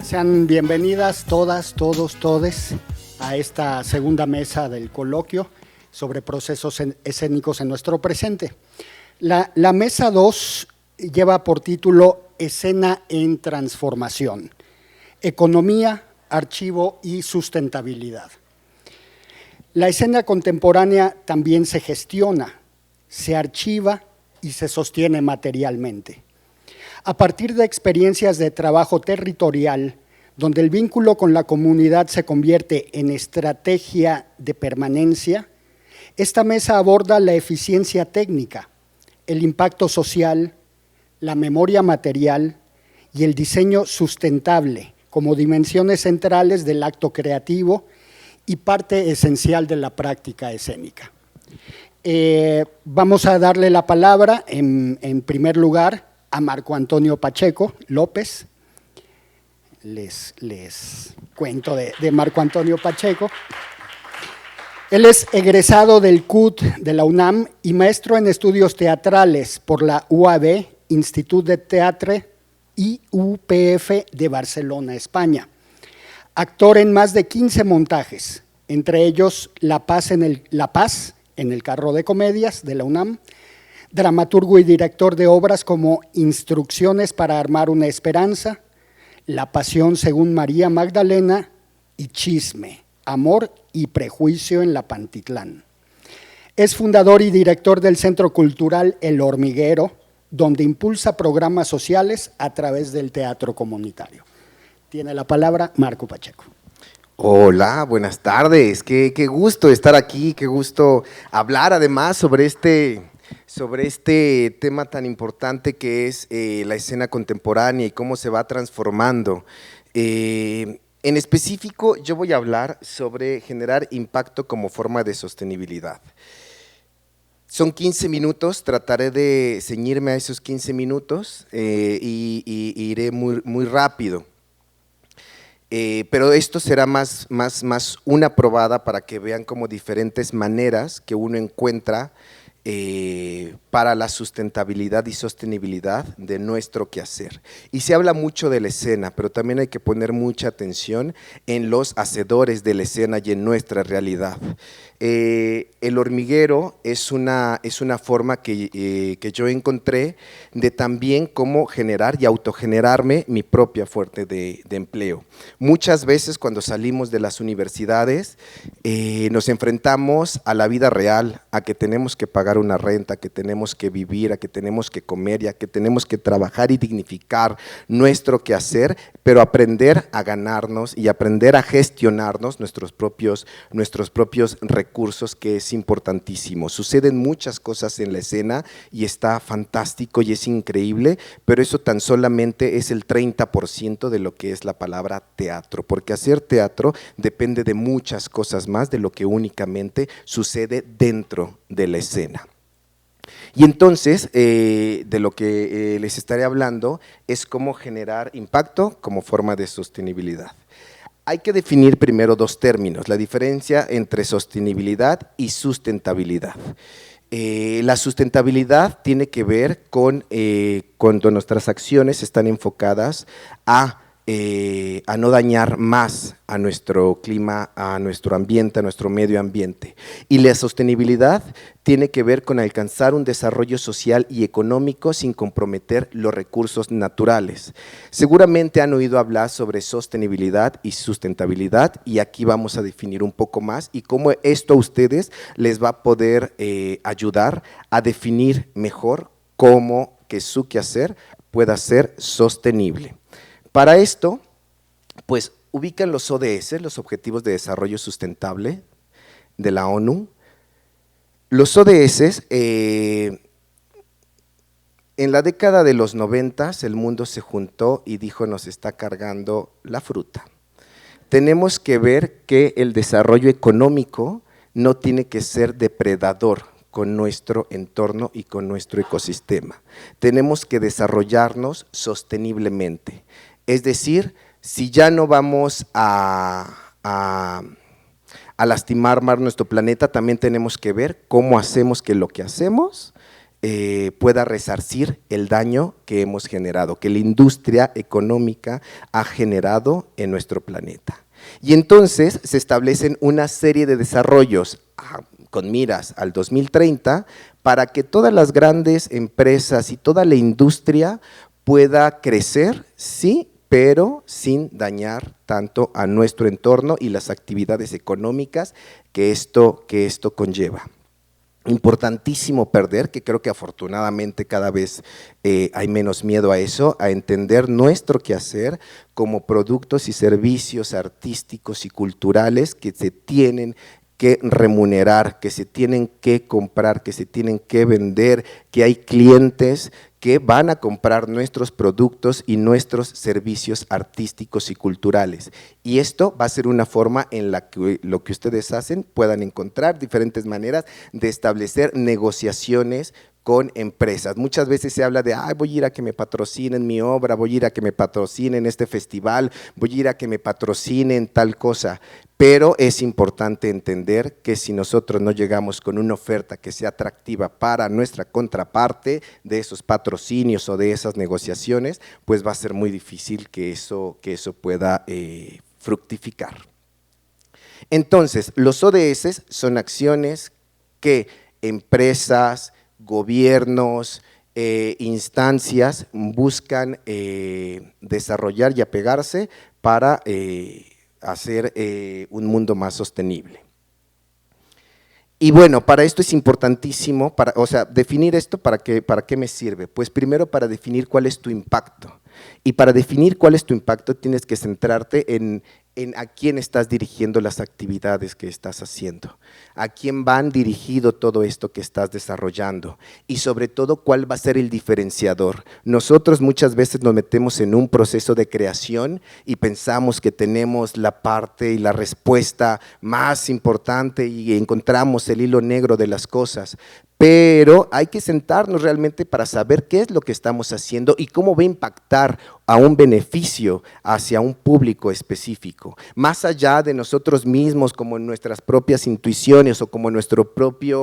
Sean bienvenidas todas, todos, todes a esta segunda mesa del coloquio sobre procesos escénicos en nuestro presente. La mesa 2 lleva por título Escena en transformación, economía, archivo y sustentabilidad. La escena contemporánea también se gestiona, se archiva y se sostiene materialmente. A partir de experiencias de trabajo territorial, donde el vínculo con la comunidad se convierte en estrategia de permanencia, esta mesa aborda la eficiencia técnica, el impacto social, la memoria material y el diseño sustentable como dimensiones centrales del acto creativo y parte esencial de la práctica escénica. Vamos a darle la palabra en primer lugar a Marco Antonio Pacheco López. Les cuento de Marco Antonio Pacheco. Él es egresado del CUT de la UNAM y maestro en estudios teatrales por la UAB, Institut de Teatre y UPF de Barcelona, España. Actor en más de 15 montajes, entre ellos La Paz en el Carro de Comedias de la UNAM, dramaturgo y director de obras como Instrucciones para armar una esperanza, La Pasión según María Magdalena y Chisme, Amor y Prejuicio en la Pantitlán. Es fundador y director del Centro Cultural El Hormiguero, donde impulsa programas sociales a través del teatro comunitario. Tiene la palabra Marco Pacheco. Hola, buenas tardes, qué gusto estar aquí, qué gusto hablar además sobre este tema tan importante que es la escena contemporánea y cómo se va transformando. En específico, yo voy a hablar sobre generar impacto como forma de sostenibilidad. Son 15 minutos, trataré de ceñirme a esos 15 minutos y iré muy rápido. Pero esto será más una probada para que vean como diferentes maneras que uno encuentra para la sustentabilidad y sostenibilidad de nuestro quehacer. Y se habla mucho de la escena, pero también hay que poner mucha atención en los hacedores de la escena y en nuestra realidad. El hormiguero es una forma que yo encontré de también cómo generar y autogenerarme mi propia fuente de empleo. Muchas veces cuando salimos de las universidades nos enfrentamos a la vida real, a que tenemos que pagar una renta, que tenemos que vivir, a que tenemos que comer y a que tenemos que trabajar y dignificar nuestro quehacer, pero aprender a ganarnos y aprender a gestionarnos nuestros propios recursos, que es importantísimo. Suceden muchas cosas en la escena y está fantástico y es increíble, pero eso tan solamente es el 30% de lo que es la palabra teatro, porque hacer teatro depende de muchas cosas más de lo que únicamente sucede dentro de la escena. Y entonces, de lo que les estaré hablando es cómo generar impacto como forma de sostenibilidad. Hay que definir primero dos términos, la diferencia entre sostenibilidad y sustentabilidad. La sustentabilidad tiene que ver con cuando nuestras acciones están enfocadas a no dañar más a nuestro clima, a nuestro ambiente, a nuestro medio ambiente. Y la sostenibilidad tiene que ver con alcanzar un desarrollo social y económico sin comprometer los recursos naturales. Seguramente han oído hablar sobre sostenibilidad y sustentabilidad y aquí vamos a definir un poco más y cómo esto a ustedes les va a poder ayudar a definir mejor cómo que su quehacer pueda ser sostenible. Para esto, pues ubican los ODS, los Objetivos de Desarrollo Sustentable de la ONU. Los ODS, en la década de los 90 el mundo se juntó y dijo nos está cargando la fruta. Tenemos que ver que el desarrollo económico no tiene que ser depredador con nuestro entorno y con nuestro ecosistema. Tenemos que desarrollarnos sosteniblemente. Es decir, si ya no vamos a lastimar más nuestro planeta, también tenemos que ver cómo hacemos que lo que hacemos pueda resarcir el daño que hemos generado, que la industria económica ha generado en nuestro planeta. Y entonces se establecen una serie de desarrollos con miras al 2030 para que todas las grandes empresas y toda la industria pueda crecer, sí, pero sin dañar tanto a nuestro entorno y las actividades económicas que esto conlleva. Importantísimo perder, que creo que afortunadamente cada vez hay menos miedo a eso, a entender nuestro quehacer como productos y servicios artísticos y culturales que se tienen que remunerar, que se tienen que comprar, que se tienen que vender, que hay clientes que van a comprar nuestros productos y nuestros servicios artísticos y culturales. Y esto va a ser una forma en la que lo que ustedes hacen puedan encontrar diferentes maneras de establecer negociaciones con empresas. Muchas veces se habla de, voy a ir a que me patrocinen mi obra, voy a ir a que me patrocinen este festival, voy a ir a que me patrocinen tal cosa, pero es importante entender que si nosotros no llegamos con una oferta que sea atractiva para nuestra contraparte de esos patrocinios o de esas negociaciones, pues va a ser muy difícil que eso pueda fructificar. Entonces, los ODS son acciones que empresas, gobiernos, instancias buscan desarrollar y apegarse para hacer un mundo más sostenible. Y bueno, para esto es importantísimo, definir esto, ¿para qué me sirve? Pues primero para definir cuál es tu impacto. Y para definir cuál es tu impacto tienes que centrarte en a quién estás dirigiendo las actividades que estás haciendo, a quién van dirigido todo esto que estás desarrollando y sobre todo cuál va a ser el diferenciador. Nosotros muchas veces nos metemos en un proceso de creación y pensamos que tenemos la parte y la respuesta más importante y encontramos el hilo negro de las cosas, pero hay que sentarnos realmente para saber qué es lo que estamos haciendo y cómo va a impactar a un beneficio hacia un público específico, más allá de nosotros mismos como nuestras propias intuiciones o como nuestra propia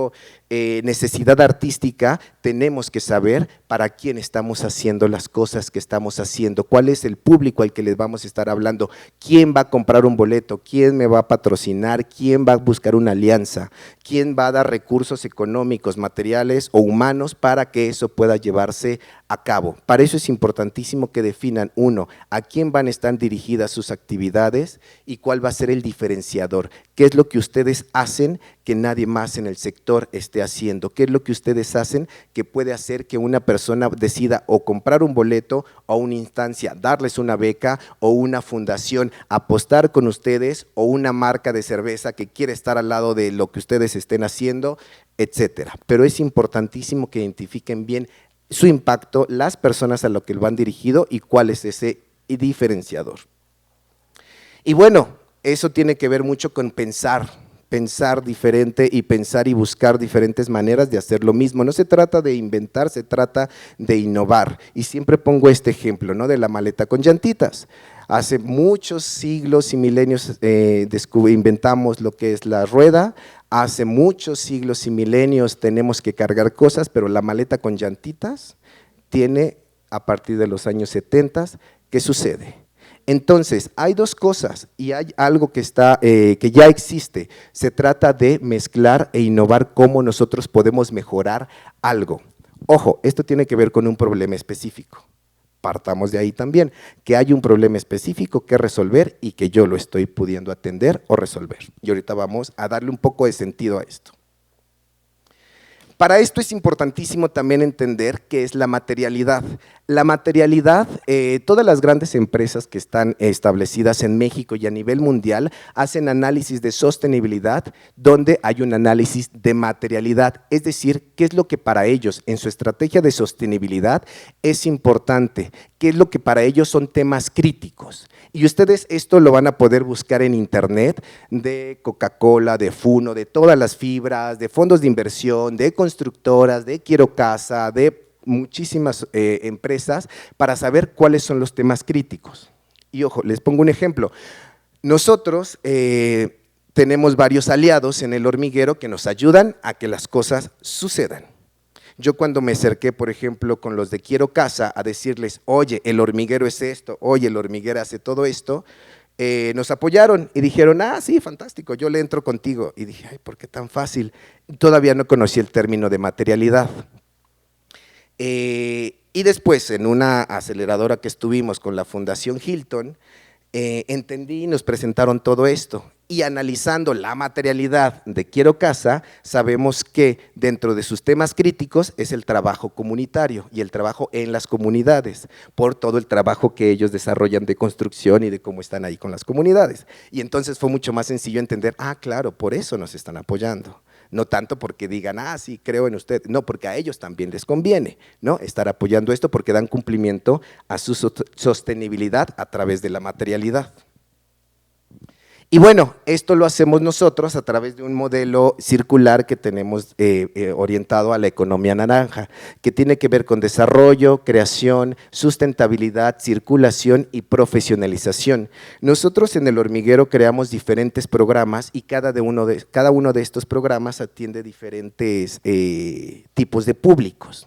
necesidad artística. Tenemos que saber para quién estamos haciendo las cosas que estamos haciendo, cuál es el público al que les vamos a estar hablando, quién va a comprar un boleto, quién me va a patrocinar, quién va a buscar una alianza, quién va a dar recursos económicos, materiales o humanos para que eso pueda llevarse a cabo. Para eso es importantísimo que definan, uno, a quién van a estar dirigidas sus actividades y cuál va a ser el diferenciador, qué es lo que ustedes hacen que nadie más en el sector esté haciendo, qué es lo que ustedes hacen que puede hacer que una persona decida o comprar un boleto o una instancia, darles una beca o una fundación, apostar con ustedes o una marca de cerveza que quiere estar al lado de lo que ustedes estén haciendo, etcétera. Pero es importantísimo que identifiquen bien su impacto, las personas a lo que van dirigido y cuál es ese diferenciador. Y bueno, eso tiene que ver mucho con pensar diferente y pensar y buscar diferentes maneras de hacer lo mismo. No se trata de inventar, se trata de innovar. Y siempre pongo este ejemplo, ¿no?, de la maleta con llantitas. Hace muchos siglos y milenios inventamos lo que es la rueda. Hace muchos siglos y milenios tenemos que cargar cosas, pero la maleta con llantitas tiene a partir de los años 70. ¿Qué sucede? Entonces, hay dos cosas y hay algo que ya existe. Se trata de mezclar e innovar cómo nosotros podemos mejorar algo. Ojo, esto tiene que ver con un problema específico. Partamos de ahí también, que hay un problema específico que resolver y que yo lo estoy pudiendo atender o resolver. Y ahorita vamos a darle un poco de sentido a esto. Para esto es importantísimo también entender qué es la materialidad. La materialidad, todas las grandes empresas que están establecidas en México y a nivel mundial hacen análisis de sostenibilidad donde hay un análisis de materialidad, es decir, qué es lo que para ellos en su estrategia de sostenibilidad es importante, qué es lo que para ellos son temas críticos. Y ustedes esto lo van a poder buscar en internet de Coca-Cola, de Funo, de todas las fibras, de fondos de inversión, de constructoras, de Quiero Casa, de muchísimas empresas para saber cuáles son los temas críticos. Y ojo, les pongo un ejemplo. Nosotros tenemos varios aliados en El Hormiguero que nos ayudan a que las cosas sucedan. Yo cuando me acerqué, por ejemplo, con los de Quiero Casa a decirles, oye, el hormiguero es esto, oye, el hormiguero hace todo esto, nos apoyaron y dijeron, ah, sí, fantástico, yo le entro contigo. Y dije, ay, ¿por qué tan fácil? Todavía no conocí el término de materialidad. Y después, en una aceleradora que estuvimos con la Fundación Hilton, entendí y nos presentaron todo esto. Y analizando la materialidad de Quiero Casa, sabemos que dentro de sus temas críticos es el trabajo comunitario y el trabajo en las comunidades, por todo el trabajo que ellos desarrollan de construcción y de cómo están ahí con las comunidades. Y entonces fue mucho más sencillo entender, ah, claro, por eso nos están apoyando. No tanto porque digan, ah, sí, creo en usted, no, porque a ellos también les conviene, ¿no? Estar apoyando esto porque dan cumplimiento a su sostenibilidad a través de la materialidad. Y bueno, esto lo hacemos nosotros a través de un modelo circular que tenemos orientado a la economía naranja, que tiene que ver con desarrollo, creación, sustentabilidad, circulación y profesionalización. Nosotros en El Hormiguero creamos diferentes programas y cada uno de estos programas atiende diferentes tipos de públicos.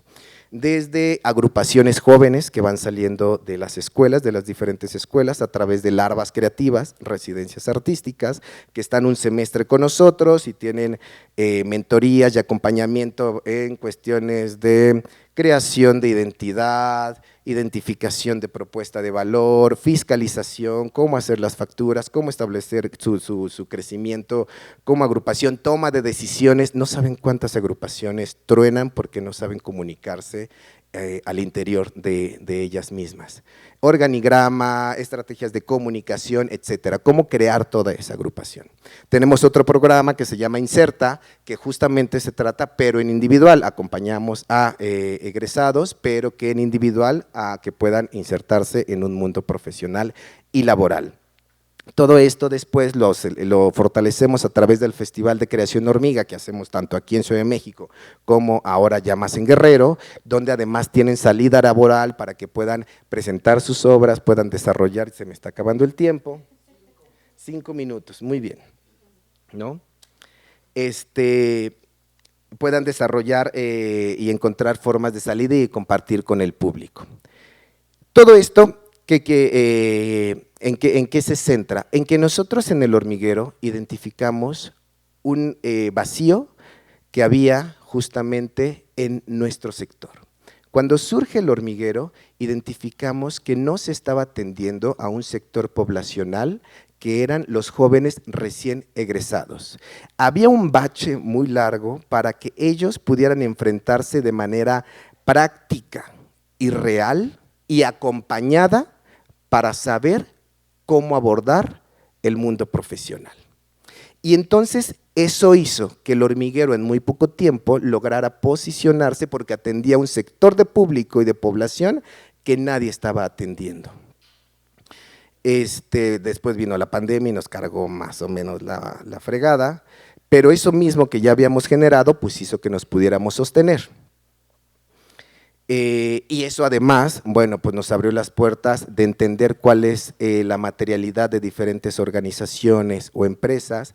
Desde agrupaciones jóvenes que van saliendo de las escuelas, de las diferentes escuelas, a través de larvas creativas, residencias artísticas, que están un semestre con nosotros y tienen mentorías y acompañamiento en cuestiones de creación de identidad, identificación de propuesta de valor, fiscalización, cómo hacer las facturas, cómo establecer su crecimiento como agrupación, toma de decisiones. No saben cuántas agrupaciones truenan porque no saben comunicarse al interior de ellas mismas. Organigrama, estrategias de comunicación, etcétera, cómo crear toda esa agrupación. Tenemos otro programa que se llama Inserta, que justamente se trata, pero en individual, acompañamos a egresados, pero que en individual a que puedan insertarse en un mundo profesional y laboral. Todo esto después lo fortalecemos a través del Festival de Creación Hormiga que hacemos tanto aquí en Ciudad de México como ahora ya más en Guerrero, donde además tienen salida laboral para que puedan presentar sus obras, puedan desarrollar, se me está acabando el tiempo, 5 minutos, muy bien, ¿no? Puedan desarrollar y encontrar formas de salida y compartir con el público. Todo esto ¿en qué se centra? En que nosotros en El Hormiguero identificamos un vacío que había justamente en nuestro sector. Cuando surge El Hormiguero, identificamos que no se estaba atendiendo a un sector poblacional que eran los jóvenes recién egresados. Había un bache muy largo para que ellos pudieran enfrentarse de manera práctica y real y acompañada para saber cómo abordar el mundo profesional. Y entonces eso hizo que El Hormiguero en muy poco tiempo lograra posicionarse porque atendía a un sector de público y de población que nadie estaba atendiendo. Después vino la pandemia y nos cargó más o menos la fregada, pero eso mismo que ya habíamos generado pues hizo que nos pudiéramos sostener. Y eso además, bueno, pues nos abrió las puertas de entender cuál es la materialidad de diferentes organizaciones o empresas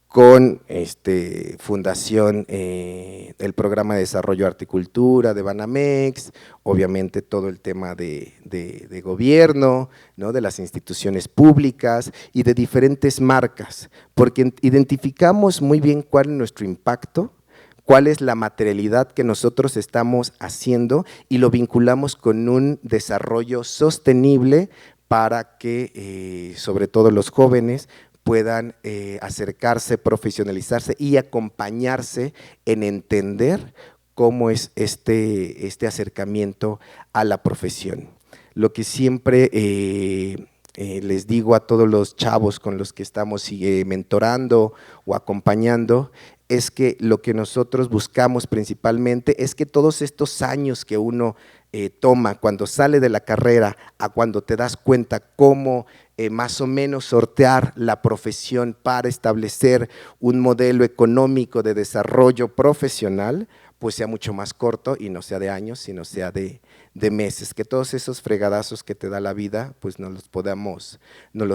con fundación, el programa de desarrollo Articultura de Banamex, obviamente todo el tema de gobierno, ¿no? De las instituciones públicas y de diferentes marcas, porque identificamos muy bien cuál es nuestro impacto, cuál es la materialidad que nosotros estamos haciendo y lo vinculamos con un desarrollo sostenible para que sobre todo los jóvenes puedan acercarse, profesionalizarse y acompañarse en entender cómo es este acercamiento a la profesión. Lo que siempre les digo a todos los chavos con los que estamos mentorando o acompañando es que lo que nosotros buscamos principalmente es que todos estos años que uno toma cuando sale de la carrera a cuando te das cuenta cómo más o menos sortear la profesión para establecer un modelo económico de desarrollo profesional, pues sea mucho más corto y no sea de años, sino sea de meses, que todos esos fregadazos que te da la vida, pues no los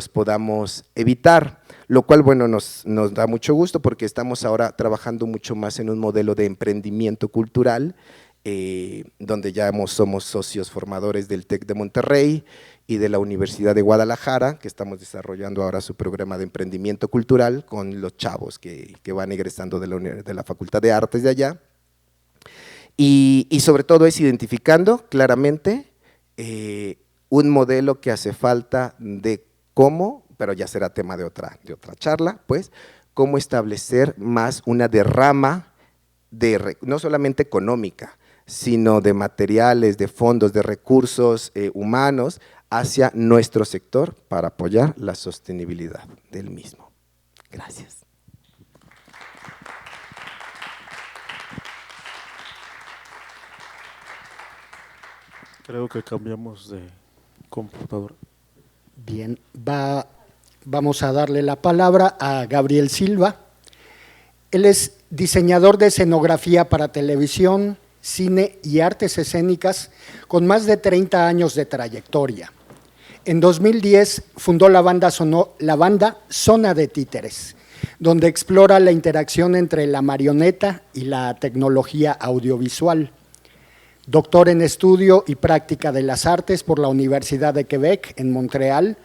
podamos evitar, lo cual, bueno, nos da mucho gusto porque estamos ahora trabajando mucho más en un modelo de emprendimiento cultural donde ya somos socios formadores del TEC de Monterrey y de la Universidad de Guadalajara, que estamos desarrollando ahora su programa de emprendimiento cultural con los chavos que van egresando de la Facultad de Artes de allá. Y sobre todo es identificando claramente un modelo que hace falta de cómo, pero ya será tema de otra charla, pues, cómo establecer más una derrama no solamente económica, sino de materiales, de fondos, de recursos humanos hacia nuestro sector para apoyar la sostenibilidad del mismo. Gracias. Creo que cambiamos de computadora. Bien, vamos a darle la palabra a Gabriel Silva. Él es diseñador de escenografía para televisión, cine y artes escénicas con más de 30 años de trayectoria. En 2010 fundó la banda Zona de Títeres, donde explora la interacción entre la marioneta y la tecnología audiovisual. Doctor en Estudio y Práctica de las Artes por la Universidad de Quebec en Montreal,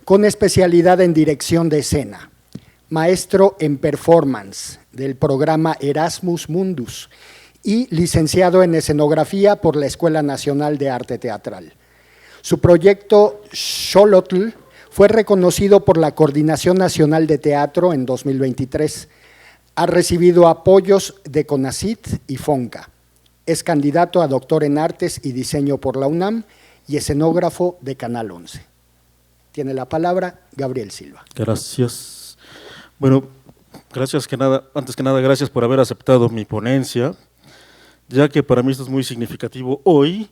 con especialidad en Dirección de Escena. Maestro en Performance del programa Erasmus Mundus y licenciado en Escenografía por la Escuela Nacional de Arte Teatral. Su proyecto Xolotl fue reconocido por la Coordinación Nacional de Teatro en 2023. Ha recibido apoyos de CONACYT y FONCA. Es candidato a doctor en Artes y Diseño por la UNAM y escenógrafo de Canal 11. Tiene la palabra Gabriel Silva. Gracias. Bueno, antes que nada, gracias por haber aceptado mi ponencia, ya que para mí esto es muy significativo. Hoy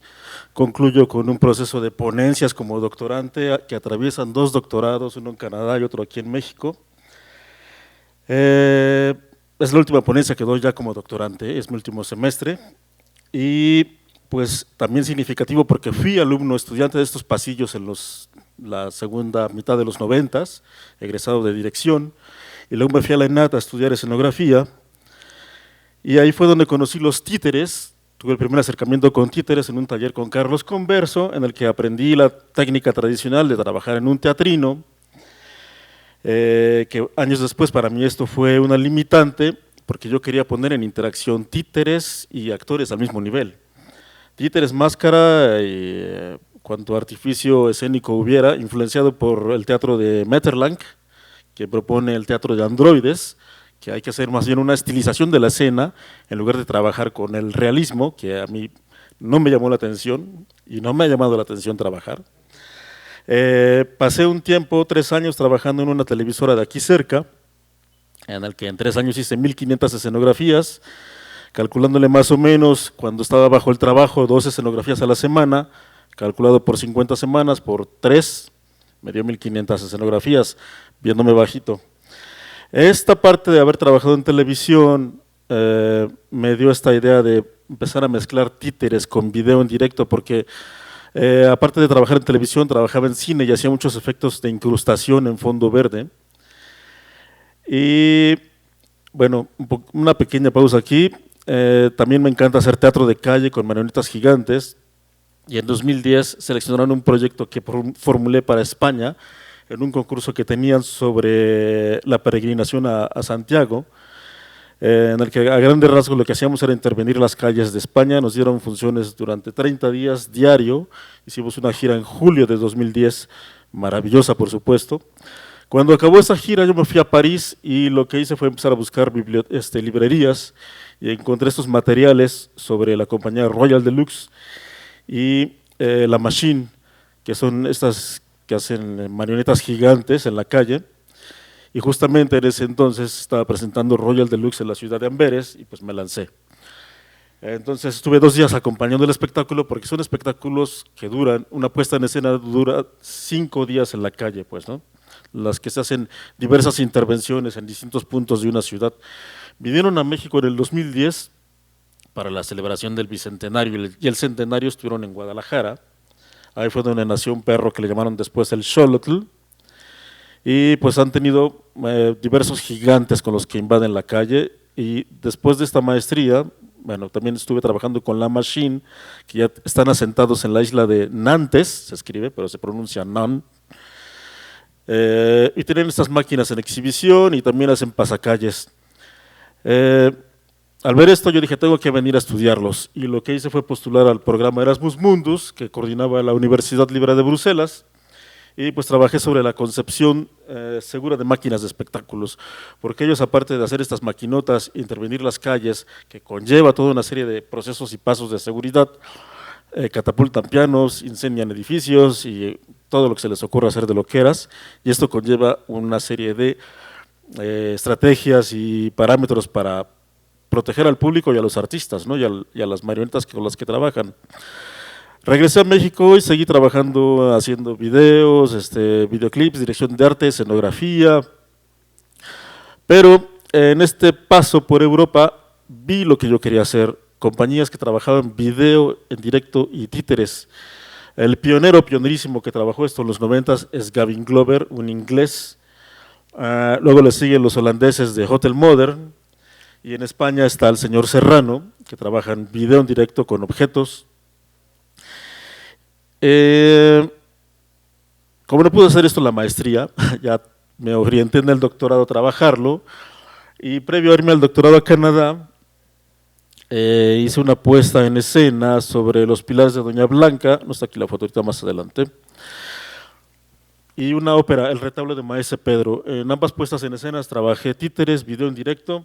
concluyo con un proceso de ponencias como doctorante que atraviesan 2 doctorados, uno en Canadá y otro aquí en México. Es la última ponencia que doy ya como doctorante, es mi último semestre. Y pues también significativo porque fui alumno, estudiante de estos pasillos en la segunda mitad de los 90s, egresado de dirección, y luego me fui a la ENAT a estudiar escenografía, y ahí fue donde conocí los títeres. Tuve el primer acercamiento con títeres en un taller con Carlos Converso, en el que aprendí la técnica tradicional de trabajar en un teatrino, que años después para mí esto fue una limitante, porque yo quería poner en interacción títeres y actores al mismo nivel. Títeres, máscara y cuanto artificio escénico hubiera, influenciado por el teatro de Metterlang, que propone el teatro de androides, que hay que hacer más bien una estilización de la escena en lugar de trabajar con el realismo, que a mí no me llamó la atención y no me ha llamado la atención trabajar. Pasé un tiempo, 3 años, trabajando en una televisora de aquí cerca, en el que en 3 años hice 1500 escenografías, calculándole más o menos, cuando estaba bajo el trabajo, 2 escenografías a la semana, calculado por 50 semanas, por 3, me dio 1500 escenografías, viéndome bajito. Esta parte de haber trabajado en televisión me dio esta idea de empezar a mezclar títeres con video en directo, porque aparte de trabajar en televisión, trabajaba en cine y hacía muchos efectos de incrustación en fondo verde. Y bueno, una pequeña pausa aquí. También me encanta hacer teatro de calle con marionetas gigantes, y en 2010 seleccionaron un proyecto que formulé para España en un concurso que tenían sobre la peregrinación a Santiago, en el que a grandes rasgos lo que hacíamos era intervenir las calles de España. Nos dieron funciones durante 30 días diario, hicimos una gira en julio de 2010, maravillosa por supuesto. Cuando acabó esa gira yo me fui a París y lo que hice fue empezar a buscar librerías, y encontré estos materiales sobre la compañía Royal Deluxe y La Machine, que son estas que hacen marionetas gigantes en la calle, y justamente en ese entonces estaba presentando Royal Deluxe en la ciudad de Amberes y pues me lancé. Entonces estuve 2 días acompañando el espectáculo, porque son espectáculos que duran, una puesta en escena dura 5 días en la calle, pues, ¿no? Las que se hacen diversas intervenciones en distintos puntos de una ciudad. Vinieron a México en el 2010 para la celebración del Bicentenario y el Centenario, estuvieron en Guadalajara. Ahí fue donde nació un perro que le llamaron después el Xolotl, y pues han tenido diversos gigantes con los que invaden la calle. Y después de esta maestría bueno, también estuve trabajando con La Machine, que ya están asentados en la isla de Nantes, se escribe, pero se pronuncia Nan. Y tienen estas máquinas en exhibición y también hacen pasacalles. Al ver esto yo dije, tengo que venir a estudiarlos, y lo que hice fue postular al programa Erasmus Mundus, que coordinaba la Universidad Libre de Bruselas, y pues trabajé sobre la concepción segura de máquinas de espectáculos, porque ellos, aparte de hacer estas maquinotas, intervenir las calles, que conlleva toda una serie de procesos y pasos de seguridad, catapultan pianos, incendian edificios y todo lo que se les ocurra hacer de loqueras, y esto conlleva una serie de estrategias y parámetros para proteger al público y a los artistas, ¿no? y a las marionetas con las que trabajan. Regresé a México y seguí trabajando, haciendo videos, videoclips, dirección de arte, escenografía, pero en este paso por Europa vi lo que yo quería hacer, compañías que trabajaban video en directo y títeres. El pionerísimo que trabajó esto en los 90 es Gavin Glover, un inglés. Luego le siguen los holandeses de Hotel Modern, y en España está el señor Serrano, que trabaja en video en directo con objetos. Como no pude hacer esto en la maestría, ya me orienté en el doctorado a trabajarlo, y previo a irme al doctorado a Canadá, hice una puesta en escena sobre los pilares de Doña Blanca, no está aquí la foto, ahorita más adelante, y una ópera, El retablo de Maese Pedro. En ambas puestas en escenas trabajé títeres, video en directo,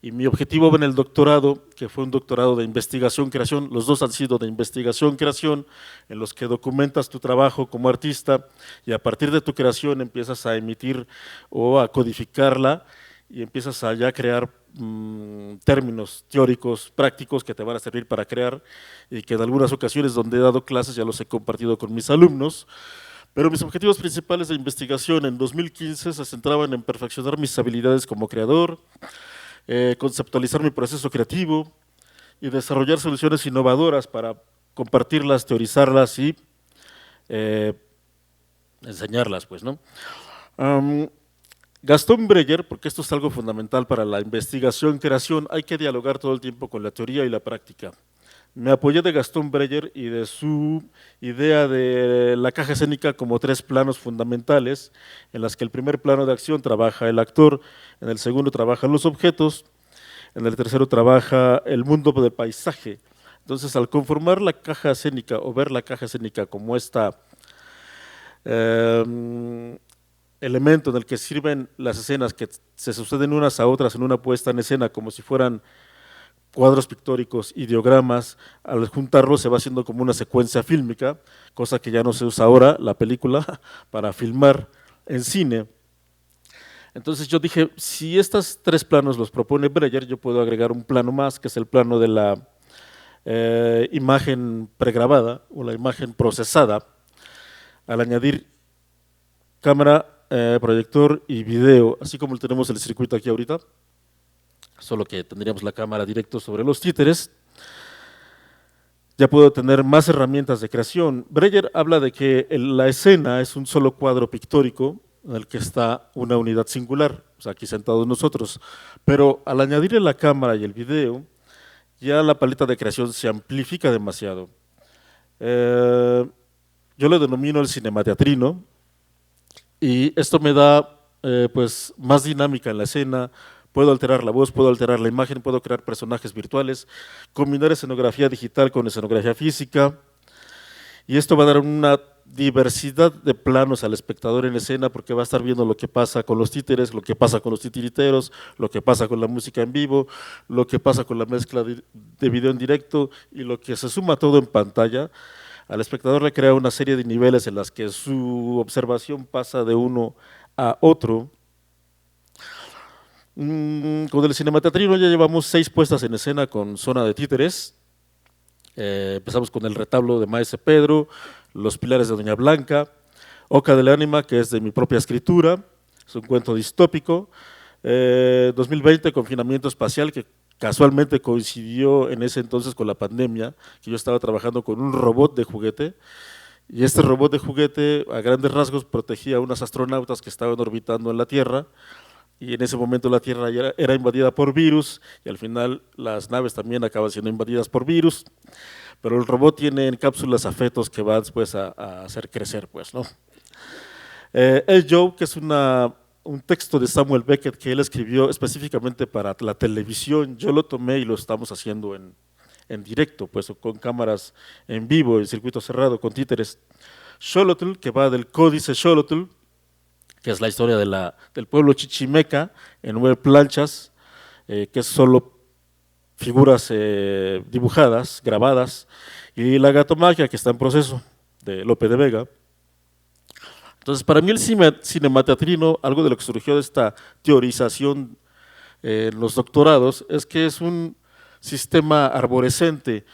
y mi objetivo en el doctorado, que fue un doctorado de investigación-creación, los dos han sido de investigación-creación, en los que documentas tu trabajo como artista y a partir de tu creación empiezas a emitir o a codificarla y empiezas a ya crear términos teóricos, prácticos que te van a servir para crear, y que en algunas ocasiones donde he dado clases ya los he compartido con mis alumnos. Pero mis objetivos principales de investigación en 2015 se centraban en perfeccionar mis habilidades como creador, conceptualizar mi proceso creativo y desarrollar soluciones innovadoras para compartirlas, teorizarlas y enseñarlas, pues, ¿no? Gastón Breyer, porque esto es algo fundamental para la investigación-creación, hay que dialogar todo el tiempo con la teoría y la práctica. Me apoyé de Gastón Breyer y de su idea de la caja escénica como 3 planos fundamentales, en las que el primer plano de acción trabaja el actor, en el segundo trabajan los objetos, en el tercero trabaja el mundo de paisaje. Entonces, al conformar la caja escénica o ver la caja escénica como elemento en el que sirven las escenas que se suceden unas a otras en una puesta en escena como si fueran cuadros pictóricos y diogramas, al juntarlos se va haciendo como una secuencia fílmica, cosa que ya no se usa ahora, la película, para filmar en cine. Entonces yo dije, si estos 3 planos los propone Breyer, yo puedo agregar un plano más, que es el plano de la imagen pregrabada o la imagen procesada, al añadir cámara, proyector y video, así como tenemos el circuito aquí ahorita, solo que tendríamos la cámara directo sobre los títeres. Ya puedo tener más herramientas de creación. Breyer habla de que la escena es un solo cuadro pictórico en el que está una unidad singular, o sea, aquí sentados nosotros, pero al añadirle la cámara y el video, ya la paleta de creación se amplifica demasiado. Yo lo denomino el cinemateatrino, y esto me da pues más dinámica en la escena. Puedo alterar la voz, puedo alterar la imagen, puedo crear personajes virtuales, combinar escenografía digital con escenografía física, y esto va a dar una diversidad de planos al espectador en escena, porque va a estar viendo lo que pasa con los títeres, lo que pasa con los titiriteros, lo que pasa con la música en vivo, lo que pasa con la mezcla de video en directo, y lo que se suma todo en pantalla. Al espectador le crea una serie de niveles en las que su observación pasa de uno a otro. Con el cinemateatrino ya llevamos 6 puestas en escena con zona de títeres. Empezamos con El retablo de Maese Pedro, Los pilares de Doña Blanca, Oca del Ánima, que es de mi propia escritura, es un cuento distópico. 2020, Confinamiento espacial, que casualmente coincidió en ese entonces con la pandemia, que yo estaba trabajando con un robot de juguete, y este robot de juguete a grandes rasgos protegía a unas astronautas que estaban orbitando en la Tierra, y en ese momento la Tierra ya era invadida por virus y al final las naves también acaban siendo invadidas por virus, pero el robot tiene en cápsulas a fetos que va después a hacer crecer, pues, ¿no? El Joe, que es un texto de Samuel Beckett que él escribió específicamente para la televisión, yo lo tomé y lo estamos haciendo en directo, pues con cámaras en vivo, en circuito cerrado, con títeres. Xolotl, que va del Códice Xolotl, que es la historia del pueblo chichimeca, en 9 planchas, que es solo figuras dibujadas, grabadas, y la Gatomaquia, que está en proceso, de Lope de Vega. Entonces, para mí el cinemateatrino, algo de lo que surgió de esta teorización en los doctorados, es que es un sistema arborescente.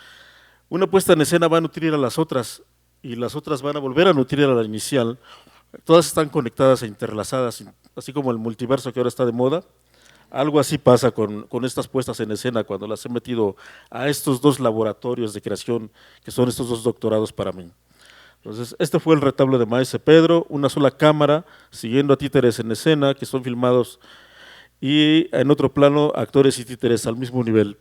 Una puesta en escena va a nutrir a las otras, y las otras van a volver a nutrir a la inicial. Todas están conectadas e interlazadas, así como el multiverso que ahora está de moda. Algo así pasa con estas puestas en escena cuando las he metido a estos 2 laboratorios de creación, que son estos 2 doctorados para mí. Entonces, este fue el retablo de Maese Pedro, una sola cámara, siguiendo a títeres en escena, que son filmados, y en otro plano, actores y títeres al mismo nivel.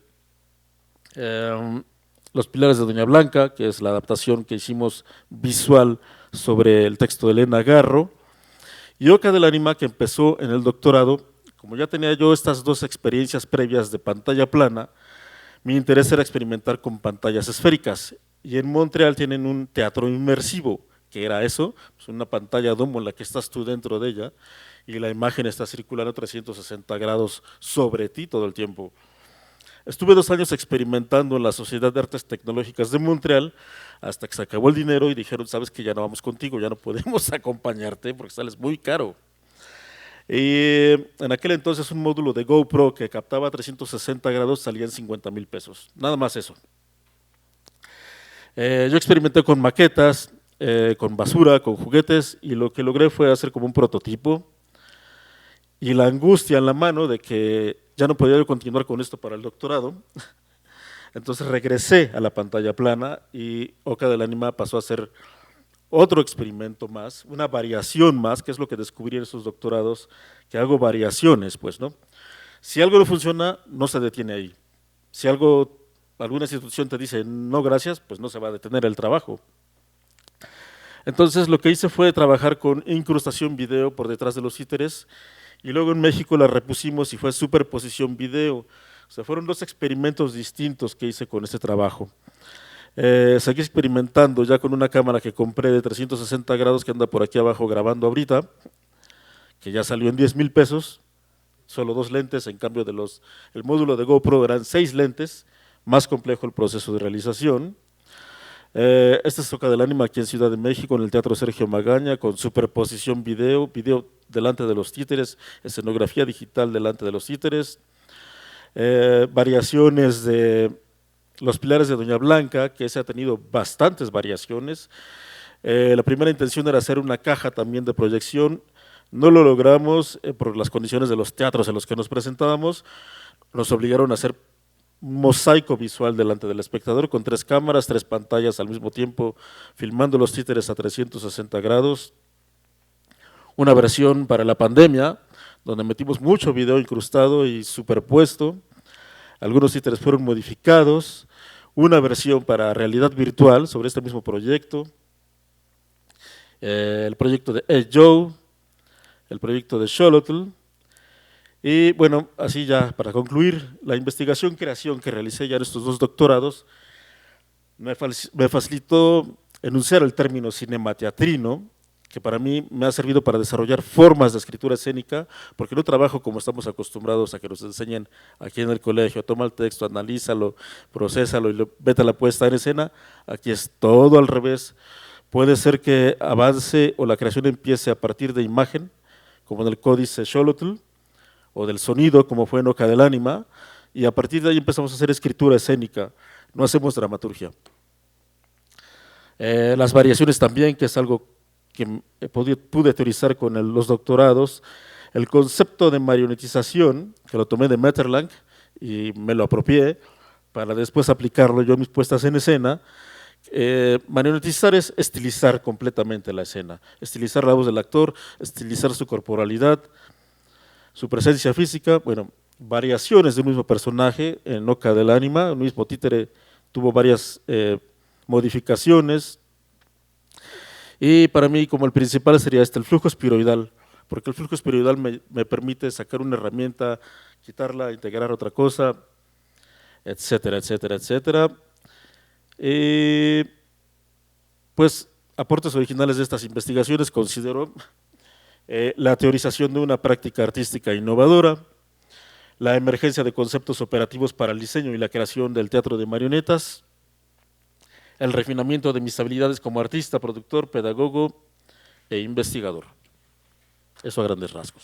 Los pilares de Doña Blanca, que es la adaptación que hicimos visual sobre el texto de Elena Garro, y Oca del Ánima, que empezó en el doctorado. Como ya tenía yo estas 2 experiencias previas de pantalla plana, mi interés era experimentar con pantallas esféricas, y en Montreal tienen un teatro inmersivo, que era eso, pues una pantalla domo en la que estás tú dentro de ella, y la imagen está circulando 360 grados sobre ti todo el tiempo. Estuve 2 años experimentando en la Sociedad de Artes Tecnológicas de Montreal, hasta que se acabó el dinero y dijeron, sabes que ya no vamos contigo, ya no podemos acompañarte porque sales muy caro. Y en aquel entonces un módulo de GoPro que captaba 360 grados salía en 50,000 pesos, nada más eso. Yo experimenté con maquetas, con basura, con juguetes, y lo que logré fue hacer como un prototipo, y la angustia en la mano de que ya no podía yo continuar con esto para el doctorado. Entonces regresé a la pantalla plana y Oca del Ánima pasó a ser otro experimento más, una variación más, que es lo que descubrí en esos doctorados, que hago variaciones, pues, ¿no? Si algo no funciona, no se detiene ahí. Si alguna institución te dice no gracias, pues no se va a detener el trabajo. Entonces lo que hice fue trabajar con incrustación video por detrás de los títeres, y luego en México la repusimos y fue superposición video. O sea, fueron 2 experimentos distintos que hice con este trabajo. Seguí experimentando ya con una cámara que compré de 360 grados que anda por aquí abajo grabando ahorita, que ya salió en 10,000 pesos, solo 2 lentes, en cambio el módulo de GoPro eran 6 lentes, más complejo el proceso de realización. Esta es Oca del Ánima aquí en Ciudad de México, en el Teatro Sergio Magaña, con superposición video delante de los títeres, escenografía digital delante de los títeres, variaciones de los pilares de Doña Blanca, que ese ha tenido bastantes variaciones. La primera intención era hacer una caja también de proyección, no lo logramos por las condiciones de los teatros en los que nos presentábamos, nos obligaron a hacer un mosaico visual delante del espectador con 3 cámaras, 3 pantallas al mismo tiempo, filmando los títeres a 360 grados. Una versión para la pandemia, donde metimos mucho video incrustado y superpuesto, algunos títeres fueron modificados, una versión para realidad virtual sobre este mismo proyecto, el proyecto de Joe, el proyecto de Xolotl. Y bueno, así ya para concluir, la investigación-creación que realicé ya en estos 2 doctorados me facilitó enunciar el término cinemateatrino, que para mí me ha servido para desarrollar formas de escritura escénica, porque no trabajo como estamos acostumbrados a que nos enseñen aquí en el colegio, toma el texto, analízalo, procésalo y vete a la puesta en escena. Aquí es todo al revés. Puede ser que avance o la creación empiece a partir de imagen, como en el Códice Xolotl, o del sonido, como fue en Oca del Ánima, y a partir de ahí empezamos a hacer escritura escénica, no hacemos dramaturgia. Las variaciones también, que es algo que pude teorizar con los doctorados, el concepto de marionetización, que lo tomé de Metterlang y me lo apropié para después aplicarlo yo en mis puestas en escena. Marionetizar es estilizar completamente la escena, estilizar la voz del actor, estilizar su corporalidad, Su presencia física, bueno, variaciones del mismo personaje en Oca del Ánima, el mismo títere tuvo varias modificaciones, y para mí como el principal sería el flujo espiroidal, porque el flujo espiroidal me permite sacar una herramienta, quitarla, integrar otra cosa, etcétera, etcétera, etcétera. Pues aportes originales de estas investigaciones considero la teorización de una práctica artística innovadora, la emergencia de conceptos operativos para el diseño y la creación del teatro de marionetas, el refinamiento de mis habilidades como artista, productor, pedagogo e investigador. Eso a grandes rasgos.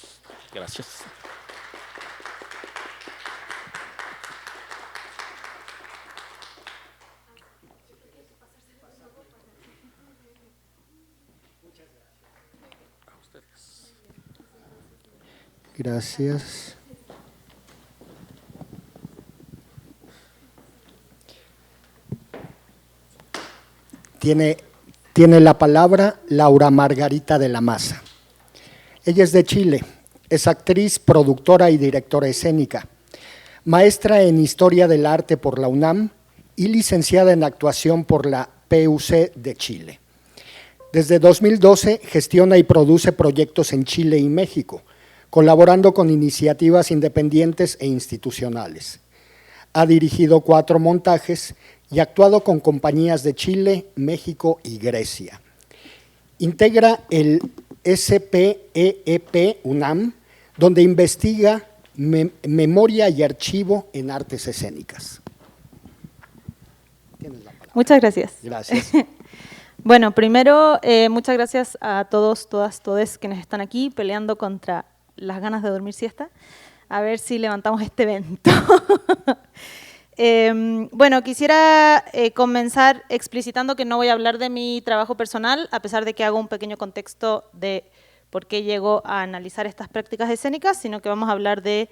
Gracias. Gracias. Tiene la palabra Laura Margarita de la Maza. Ella es de Chile, es actriz, productora y directora escénica, maestra en Historia del Arte por la UNAM y licenciada en Actuación por la PUC de Chile. Desde 2012 gestiona y produce proyectos en Chile y México, colaborando con iniciativas independientes e institucionales. Ha dirigido 4 montajes y actuado con compañías de Chile, México y Grecia. Integra el SPEEP UNAM, donde investiga memoria y archivo en artes escénicas. Tienes la palabra. Muchas gracias. Gracias. Bueno, primero, muchas gracias a todos, todas, todes quienes están aquí peleando contra las ganas de dormir siesta. A ver si levantamos este evento. Bueno, quisiera comenzar explicitando que no voy a hablar de mi trabajo personal, a pesar de que hago un pequeño contexto de por qué llego a analizar estas prácticas escénicas, sino que vamos a hablar de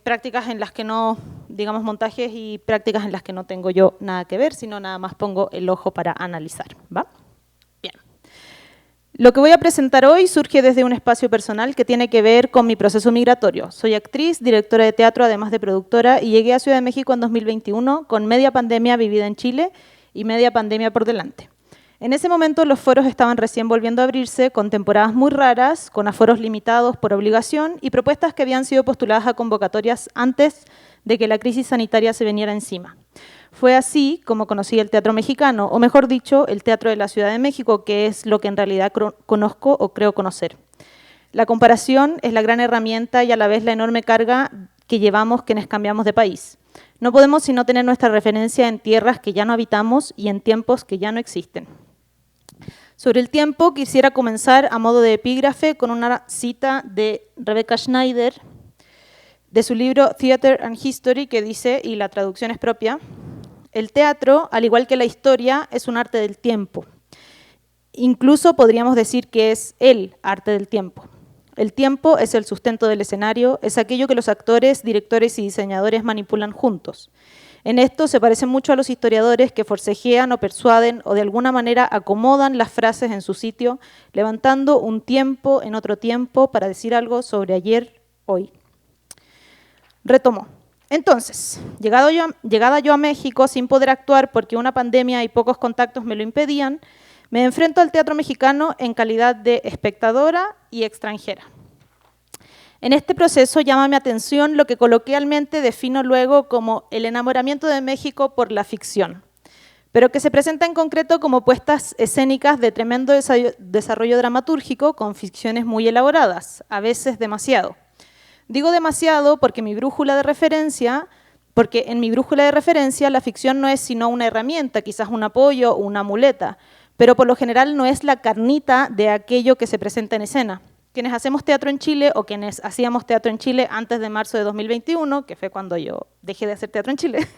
prácticas en las que no, digamos, montajes y prácticas en las que no tengo yo nada que ver, sino nada más pongo el ojo para analizar, ¿va? Bien. Lo que voy a presentar hoy surge desde un espacio personal que tiene que ver con mi proceso migratorio. Soy actriz, directora de teatro, además de productora, y llegué a Ciudad de México en 2021 con media pandemia vivida en Chile y media pandemia por delante. En ese momento los foros estaban recién volviendo a abrirse, con temporadas muy raras, con aforos limitados por obligación y propuestas que habían sido postuladas a convocatorias antes de que la crisis sanitaria se viniera encima. Fue así como conocí el teatro mexicano, o mejor dicho, el teatro de la Ciudad de México, que es lo que en realidad conozco o creo conocer. La comparación es la gran herramienta y a la vez la enorme carga que llevamos quienes cambiamos de país. No podemos sino tener nuestra referencia en tierras que ya no habitamos y en tiempos que ya no existen. Sobre el tiempo, quisiera comenzar a modo de epígrafe con una cita de Rebecca Schneider, de su libro Theater and History, que dice, y la traducción es propia: el teatro, al igual que la historia, es un arte del tiempo. Incluso podríamos decir que es el arte del tiempo. El tiempo es el sustento del escenario, es aquello que los actores, directores y diseñadores manipulan juntos. En esto se parecen mucho a los historiadores que forcejean o persuaden o de alguna manera acomodan las frases en su sitio, levantando un tiempo en otro tiempo para decir algo sobre ayer, hoy. Retomo. Entonces, llegada yo a México sin poder actuar porque una pandemia y pocos contactos me lo impedían, me enfrento al teatro mexicano en calidad de espectadora y extranjera. En este proceso llama mi atención lo que coloquialmente defino luego como el enamoramiento de México por la ficción, pero que se presenta en concreto como puestas escénicas de tremendo desarrollo dramatúrgico con ficciones muy elaboradas, a veces demasiado. Digo demasiado porque en mi brújula de referencia la ficción no es sino una herramienta, quizás un apoyo o una muleta, pero por lo general no es la carnita de aquello que se presenta en escena. Quienes hacemos teatro en Chile o quienes hacíamos teatro en Chile antes de marzo de 2021, que fue cuando yo dejé de hacer teatro en Chile,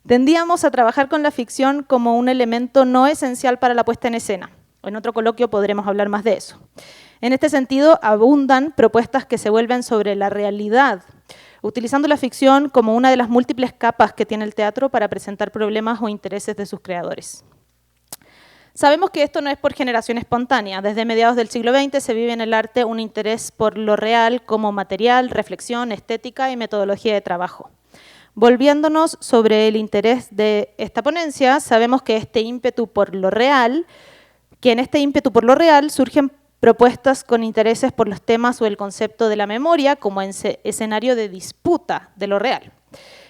tendíamos a trabajar con la ficción como un elemento no esencial para la puesta en escena. En otro coloquio podremos hablar más de eso. En este sentido, abundan propuestas que se vuelven sobre la realidad, utilizando la ficción como una de las múltiples capas que tiene el teatro para presentar problemas o intereses de sus creadores. Sabemos que esto no es por generación espontánea. Desde mediados del siglo XX se vive en el arte un interés por lo real como material, reflexión, estética y metodología de trabajo. Volviéndonos sobre el interés de esta ponencia, sabemos que en este ímpetu por lo real surgen propuestas con intereses por los temas o el concepto de la memoria como escenario de disputa de lo real.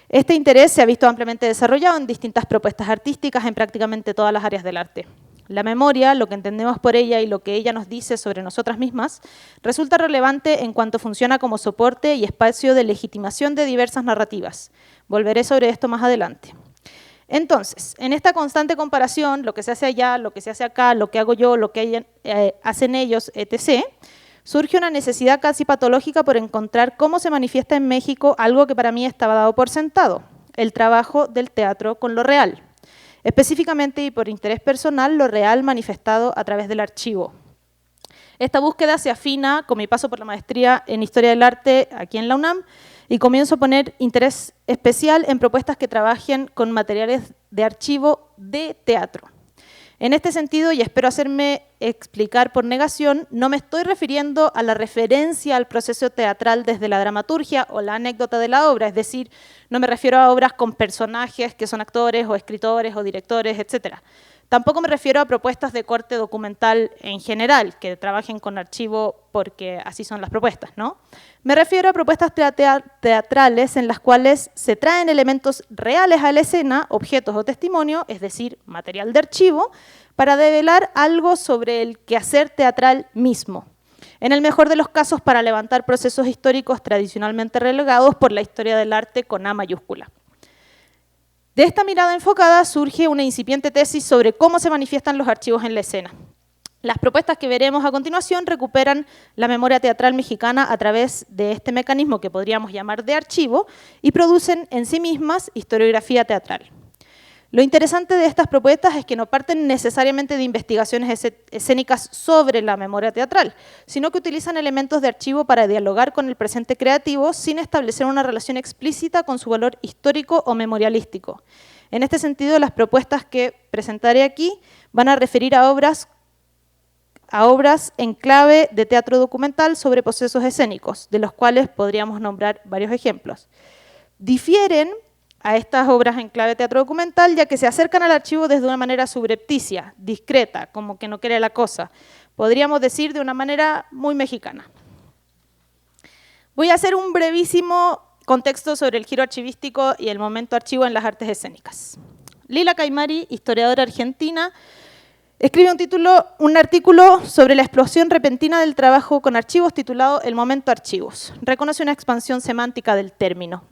Este interés se ha visto ampliamente desarrollado en distintas propuestas artísticas en prácticamente todas las áreas del arte. La memoria, lo que entendemos por ella y lo que ella nos dice sobre nosotras mismas, resulta relevante en cuanto funciona como soporte y espacio de legitimación de diversas narrativas. Volveré sobre esto más adelante. Entonces, en esta constante comparación, lo que se hace allá, lo que se hace acá, lo que hago yo, lo que hacen ellos, etc., surge una necesidad casi patológica por encontrar cómo se manifiesta en México algo que para mí estaba dado por sentado, el trabajo del teatro con lo real. Específicamente y por interés personal, lo real manifestado a través del archivo. Esta búsqueda se afina con mi paso por la maestría en Historia del Arte aquí en la UNAM y comienzo a poner interés especial en propuestas que trabajen con materiales de archivo de teatro. En este sentido, y espero hacerme explicar por negación, no me estoy refiriendo a la referencia al proceso teatral desde la dramaturgia o la anécdota de la obra, es decir, no me refiero a obras con personajes que son actores o escritores o directores, etc. Tampoco me refiero a propuestas de corte documental en general, que trabajen con archivo porque así son las propuestas, ¿no? Me refiero a propuestas teatrales en las cuales se traen elementos reales a la escena, objetos o testimonio, es decir, material de archivo, para develar algo sobre el quehacer teatral mismo. En el mejor de los casos, para levantar procesos históricos tradicionalmente relegados por la historia del arte con A mayúscula. De esta mirada enfocada surge una incipiente tesis sobre cómo se manifiestan los archivos en la escena. Las propuestas que veremos a continuación recuperan la memoria teatral mexicana a través de este mecanismo que podríamos llamar de archivo y producen en sí mismas historiografía teatral. Lo interesante de estas propuestas es que no parten necesariamente de investigaciones escénicas sobre la memoria teatral, sino que utilizan elementos de archivo para dialogar con el presente creativo sin establecer una relación explícita con su valor histórico o memorialístico. En este sentido, las propuestas que presentaré aquí van a referir a obras en clave de teatro documental sobre procesos escénicos, de los cuales podríamos nombrar varios ejemplos. Difieren a estas obras en clave teatro documental, ya que se acercan al archivo desde una manera subrepticia, discreta, como que no quiere la cosa. Podríamos decir de una manera muy mexicana. Voy a hacer un brevísimo contexto sobre el giro archivístico y el momento archivo en las artes escénicas. Lila Caimari, historiadora argentina, escribe un artículo sobre la explosión repentina del trabajo con archivos titulado El momento archivos. Reconoce una expansión semántica del término.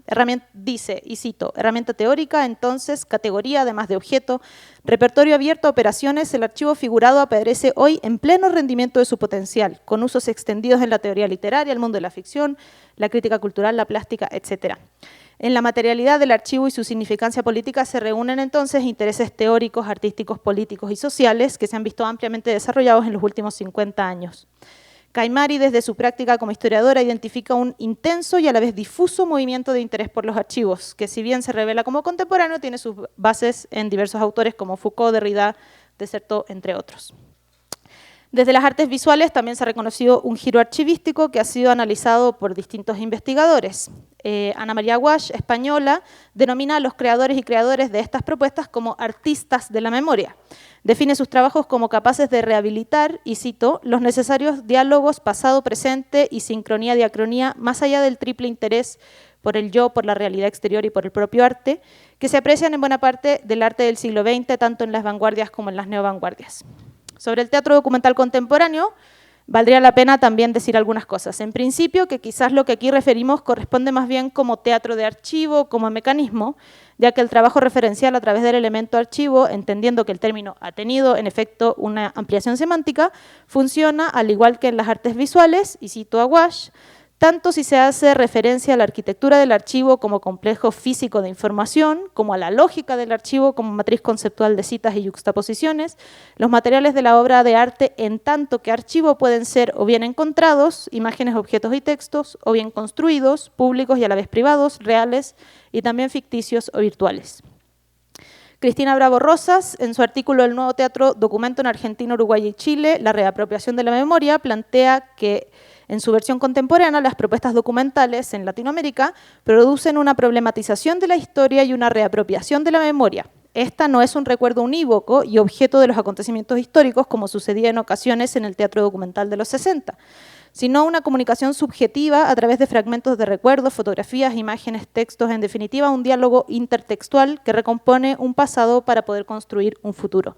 Dice, y cito, herramienta teórica, entonces, categoría, además de objeto, repertorio abierto a operaciones, el archivo figurado aparece hoy en pleno rendimiento de su potencial, con usos extendidos en la teoría literaria, el mundo de la ficción, la crítica cultural, la plástica, etc. En la materialidad del archivo y su significancia política se reúnen entonces intereses teóricos, artísticos, políticos y sociales que se han visto ampliamente desarrollados en los últimos 50 años. Caimari, desde su práctica como historiadora, identifica un intenso y a la vez difuso movimiento de interés por los archivos, que si bien se revela como contemporáneo, tiene sus bases en diversos autores como Foucault, Derrida, de Certeau, entre otros. Desde las artes visuales también se ha reconocido un giro archivístico que ha sido analizado por distintos investigadores. Ana María Guasch, española, denomina a los creadores y creadores de estas propuestas como artistas de la memoria. Define sus trabajos como capaces de rehabilitar, y cito, los necesarios diálogos pasado-presente y sincronía-diacronía más allá del triple interés por el yo, por la realidad exterior y por el propio arte, que se aprecian en buena parte del arte del siglo XX, tanto en las vanguardias como en las neovanguardias. Sobre el teatro documental contemporáneo, valdría la pena también decir algunas cosas. En principio, que quizás lo que aquí referimos corresponde más bien como teatro de archivo, como mecanismo, ya que el trabajo referencial a través del elemento archivo, entendiendo que el término ha tenido en efecto una ampliación semántica, funciona al igual que en las artes visuales, y cito a Guasch, tanto si se hace referencia a la arquitectura del archivo como complejo físico de información, como a la lógica del archivo como matriz conceptual de citas y yuxtaposiciones, los materiales de la obra de arte en tanto que archivo pueden ser o bien encontrados, imágenes, objetos y textos, o bien construidos, públicos y a la vez privados, reales y también ficticios o virtuales. Cristina Bravo Rosas, en su artículo El nuevo teatro, documento en Argentina, Uruguay y Chile, la reapropiación de la memoria, plantea que en su versión contemporánea, las propuestas documentales en Latinoamérica producen una problematización de la historia y una reapropiación de la memoria. Esta no es un recuerdo unívoco y objeto de los acontecimientos históricos, como sucedía en ocasiones en el teatro documental de los 60, sino una comunicación subjetiva a través de fragmentos de recuerdos, fotografías, imágenes, textos, en definitiva, un diálogo intertextual que recompone un pasado para poder construir un futuro.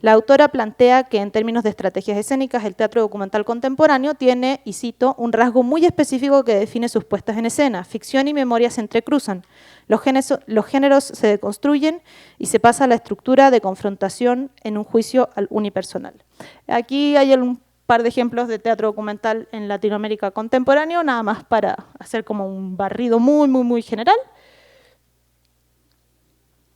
La autora plantea que en términos de estrategias escénicas, el teatro documental contemporáneo tiene, y cito, un rasgo muy específico que define sus puestas en escena. Ficción y memoria se entrecruzan. Los géneros se deconstruyen y se pasa a la estructura de confrontación en un juicio unipersonal. Aquí hay un par de ejemplos de teatro documental en Latinoamérica contemporáneo, nada más para hacer como un barrido muy general.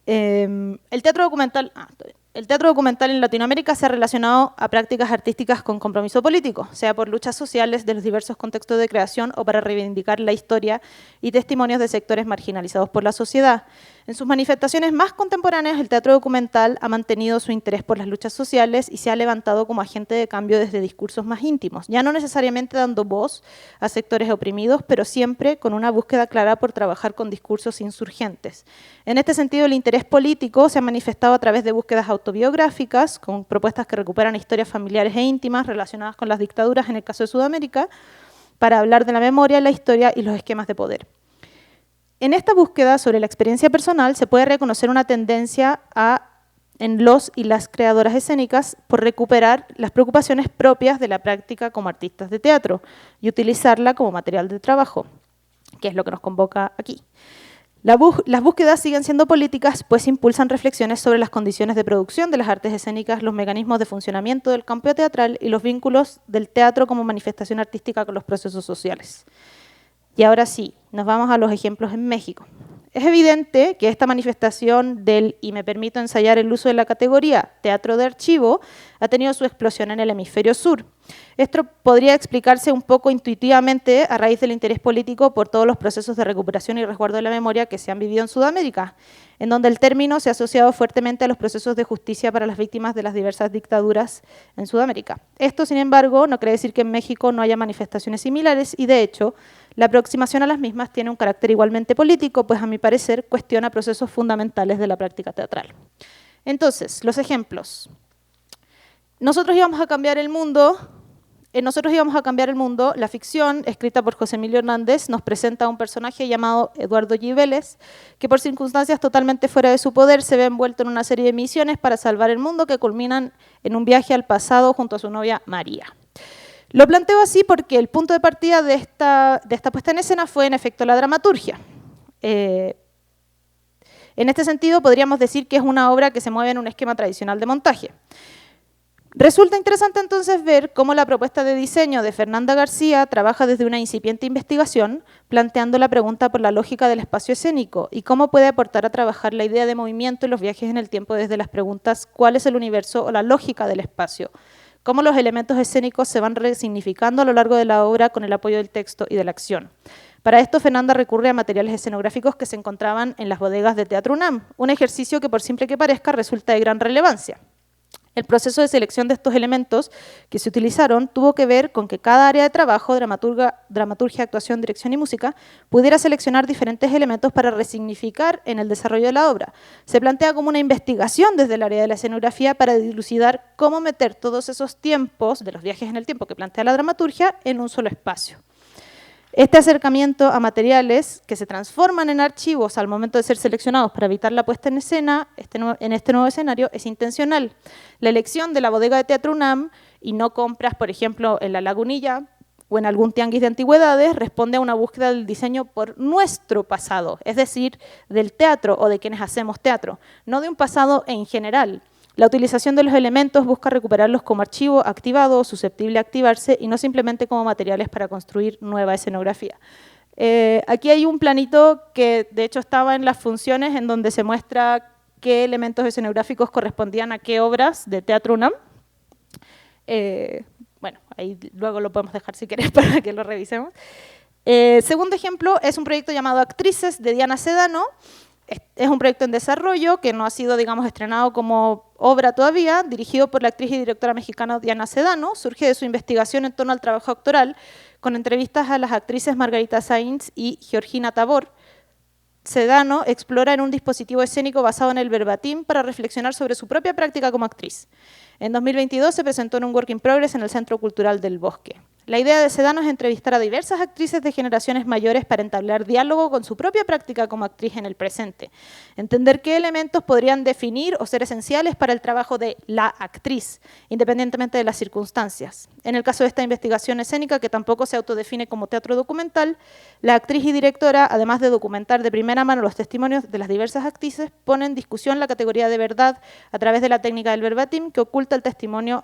El teatro documental en Latinoamérica se ha relacionado a prácticas artísticas con compromiso político, sea por luchas sociales de los diversos contextos de creación o para reivindicar la historia y testimonios de sectores marginalizados por la sociedad. En sus manifestaciones más contemporáneas, el teatro documental ha mantenido su interés por las luchas sociales y se ha levantado como agente de cambio desde discursos más íntimos, ya no necesariamente dando voz a sectores oprimidos, pero siempre con una búsqueda clara por trabajar con discursos insurgentes. En este sentido, el interés político se ha manifestado a través de búsquedas autobiográficas, con propuestas que recuperan historias familiares e íntimas relacionadas con las dictaduras, en el caso de Sudamérica, para hablar de la memoria, la historia y los esquemas de poder. En esta búsqueda sobre la experiencia personal se puede reconocer una tendencia en los y las creadoras escénicas por recuperar las preocupaciones propias de la práctica como artistas de teatro y utilizarla como material de trabajo, que es lo que nos convoca aquí. Las búsquedas siguen siendo políticas, pues impulsan reflexiones sobre las condiciones de producción de las artes escénicas, los mecanismos de funcionamiento del campo teatral y los vínculos del teatro como manifestación artística con los procesos sociales. Y ahora sí, nos vamos a los ejemplos en México. Es evidente que esta manifestación del, y me permito ensayar el uso de la categoría, teatro de archivo, ha tenido su explosión en el hemisferio sur. Esto podría explicarse un poco intuitivamente a raíz del interés político por todos los procesos de recuperación y resguardo de la memoria que se han vivido en Sudamérica, en donde el término se ha asociado fuertemente a los procesos de justicia para las víctimas de las diversas dictaduras en Sudamérica. Esto, sin embargo, no quiere decir que en México no haya manifestaciones similares y, de hecho, la aproximación a las mismas tiene un carácter igualmente político, pues a mi parecer cuestiona procesos fundamentales de la práctica teatral. Entonces, los ejemplos. Nosotros íbamos a cambiar el mundo. La ficción, escrita por José Emilio Hernández, nos presenta a un personaje llamado Eduardo G. Vélez, que por circunstancias totalmente fuera de su poder se ve envuelto en una serie de misiones para salvar el mundo que culminan en un viaje al pasado junto a su novia María. Lo planteo así porque el punto de partida de esta puesta en escena fue en efecto la dramaturgia. En este sentido podríamos decir que es una obra que se mueve en un esquema tradicional de montaje. Resulta interesante entonces ver cómo la propuesta de diseño de Fernanda García trabaja desde una incipiente investigación, planteando la pregunta por la lógica del espacio escénico y cómo puede aportar a trabajar la idea de movimiento y los viajes en el tiempo desde las preguntas ¿cuál es el universo o la lógica del espacio? Cómo los elementos escénicos se van resignificando a lo largo de la obra con el apoyo del texto y de la acción. Para esto, Fernanda recurre a materiales escenográficos que se encontraban en las bodegas de Teatro UNAM, un ejercicio que, por simple que parezca, resulta de gran relevancia. El proceso de selección de estos elementos que se utilizaron tuvo que ver con que cada área de trabajo, dramaturgia, actuación, dirección y música, pudiera seleccionar diferentes elementos para resignificar en el desarrollo de la obra. Se plantea como una investigación desde el área de la escenografía para dilucidar cómo meter todos esos tiempos de los viajes en el tiempo que plantea la dramaturgia en un solo espacio. Este acercamiento a materiales que se transforman en archivos al momento de ser seleccionados para evitar la puesta en escena en este nuevo escenario es intencional. La elección de la bodega de Teatro UNAM y no compras, por ejemplo, en La Lagunilla o en algún tianguis de antigüedades responde a una búsqueda del diseño por nuestro pasado, es decir, del teatro o de quienes hacemos teatro, no de un pasado en general. La utilización de los elementos busca recuperarlos como archivo activado o susceptible a activarse y no simplemente como materiales para construir nueva escenografía. Aquí hay un planito que de hecho estaba en las funciones en donde se muestra qué elementos escenográficos correspondían a qué obras de Teatro UNAM. Bueno, ahí luego lo podemos dejar si querés para que lo revisemos. Segundo ejemplo es un proyecto llamado Actrices de Diana Sedano, Es un proyecto en desarrollo que no ha sido, digamos, estrenado como obra todavía, dirigido por la actriz y directora mexicana Diana Sedano. Surge de su investigación en torno al trabajo actoral, con entrevistas a las actrices Margarita Sainz y Georgina Tabor. Sedano explora en un dispositivo escénico basado en el verbatim para reflexionar sobre su propia práctica como actriz. En 2022 se presentó en un Work in Progress en el Centro Cultural del Bosque. La idea de Sedano es entrevistar a diversas actrices de generaciones mayores para entablar diálogo con su propia práctica como actriz en el presente. Entender qué elementos podrían definir o ser esenciales para el trabajo de la actriz, independientemente de las circunstancias. En el caso de esta investigación escénica, que tampoco se autodefine como teatro documental, la actriz y directora, además de documentar de primera mano los testimonios de las diversas actrices, pone en discusión la categoría de verdad a través de la técnica del verbatim, que oculta el testimonio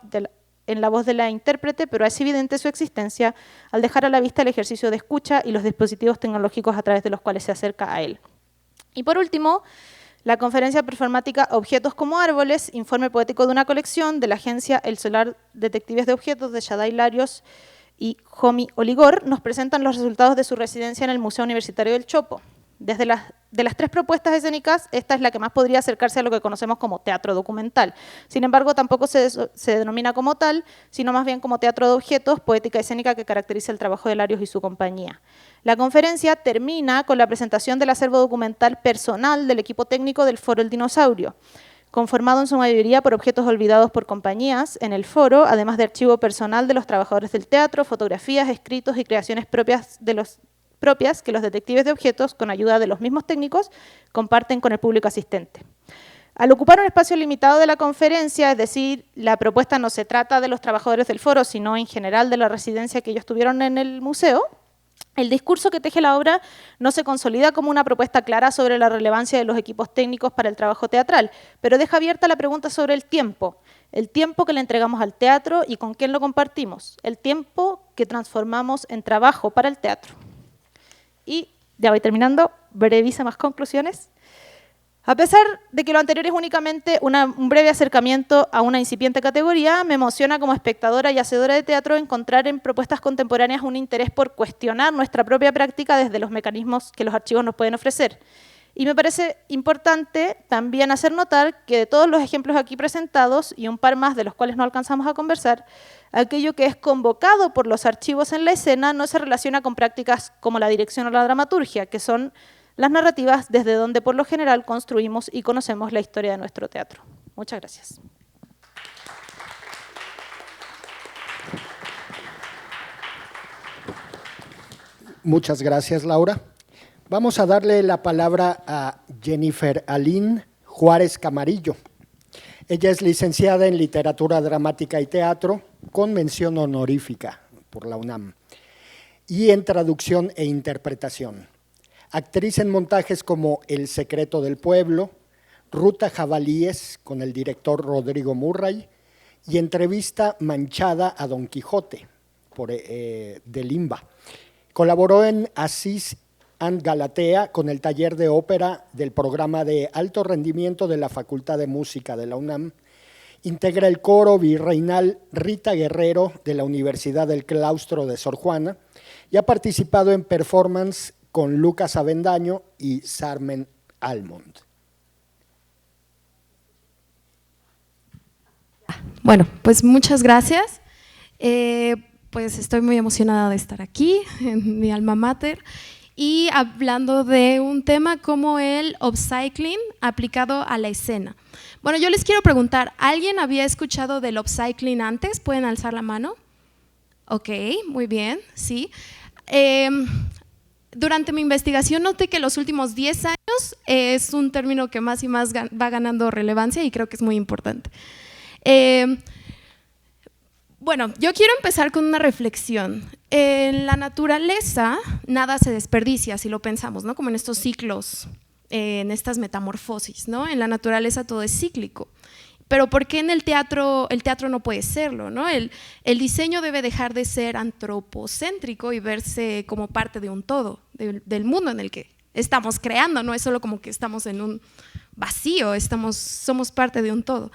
en la voz de la intérprete, pero es evidente su existencia al dejar a la vista el ejercicio de escucha y los dispositivos tecnológicos a través de los cuales se acerca a él. Y por último, la conferencia performática Objetos como Árboles, informe poético de una colección de la agencia El Solar Detectives de Objetos de Shaddai Larios y Jomi Oligor, nos presentan los resultados de su residencia en el Museo Universitario del Chopo. De las tres propuestas escénicas, esta es la que más podría acercarse a lo que conocemos como teatro documental. Sin embargo, tampoco se denomina como tal, sino más bien como teatro de objetos, poética escénica que caracteriza el trabajo de Larios y su compañía. La conferencia termina con la presentación del acervo documental personal del equipo técnico del Foro El Dinosaurio, conformado en su mayoría por objetos olvidados por compañías en el foro, además de archivo personal de los trabajadores del teatro, fotografías, escritos y creaciones propias que los detectives de objetos, con ayuda de los mismos técnicos, comparten con el público asistente. Al ocupar un espacio limitado de la conferencia, es decir, la propuesta no se trata de los trabajadores del foro, sino en general de la residencia que ellos tuvieron en el museo, el discurso que teje la obra no se consolida como una propuesta clara sobre la relevancia de los equipos técnicos para el trabajo teatral, pero deja abierta la pregunta sobre el tiempo que le entregamos al teatro y con quién lo compartimos, el tiempo que transformamos en trabajo para el teatro. Y ya voy terminando, brevísimas conclusiones. A pesar de que lo anterior es únicamente un breve acercamiento a una incipiente categoría, me emociona como espectadora y hacedora de teatro encontrar en propuestas contemporáneas un interés por cuestionar nuestra propia práctica desde los mecanismos que los archivos nos pueden ofrecer. Y me parece importante también hacer notar que de todos los ejemplos aquí presentados, y un par más de los cuales no alcanzamos a conversar, aquello que es convocado por los archivos en la escena no se relaciona con prácticas como la dirección o la dramaturgia, que son las narrativas desde donde por lo general construimos y conocemos la historia de nuestro teatro. Muchas gracias. Muchas gracias, Laura. Vamos a darle la palabra a Jennifer Aline Juárez Camarillo. Ella es licenciada en Literatura Dramática y Teatro, con mención honorífica por la UNAM, y en Traducción e Interpretación. Actriz en montajes como El Secreto del Pueblo, Ruta Jabalíes con el director Rodrigo Murray y Entrevista manchada a Don Quijote de Limba. Colaboró en Asís and Galatea con el taller de ópera del programa de alto rendimiento de la Facultad de Música de la UNAM. Integra el coro virreinal Rita Guerrero de la Universidad del Claustro de Sor Juana y ha participado en performance con Lucas Avendaño y Sarmen Almond. Bueno, pues muchas gracias. Pues estoy muy emocionada de estar aquí, en mi alma mater, y hablando de un tema como el upcycling aplicado a la escena. Bueno, yo les quiero preguntar, ¿alguien había escuchado del upcycling antes? ¿Pueden alzar la mano? Ok, muy bien, sí. Durante mi investigación noté que los últimos 10 años es un término que más y más va ganando relevancia y creo que es muy importante. Bueno, yo quiero empezar con una reflexión. En la naturaleza nada se desperdicia, si lo pensamos, ¿no? Como en estos ciclos, en estas metamorfosis, ¿no? En la naturaleza todo es cíclico. Pero ¿por qué en el teatro no puede serlo, ¿no? El diseño debe dejar de ser antropocéntrico y verse como parte de un todo, del mundo en el que estamos creando, no es solo como que estamos en un vacío, somos parte de un todo.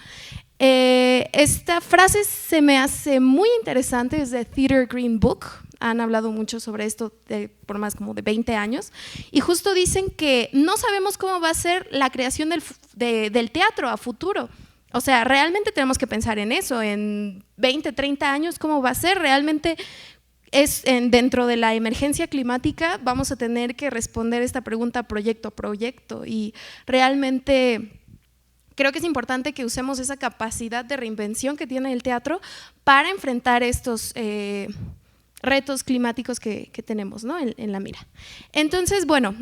Esta frase se me hace muy interesante, es de Theatre Green Book, han hablado mucho sobre esto por más como de 20 años, y justo dicen que no sabemos cómo va a ser la creación del teatro a futuro. O sea, realmente tenemos que pensar en eso, en 20, 30 años, cómo va a ser. Realmente dentro de la emergencia climática vamos a tener que responder esta pregunta proyecto a proyecto, y realmente creo que es importante que usemos esa capacidad de reinvención que tiene el teatro para enfrentar estos retos climáticos que tenemos, ¿no?, en la mira. Entonces, bueno,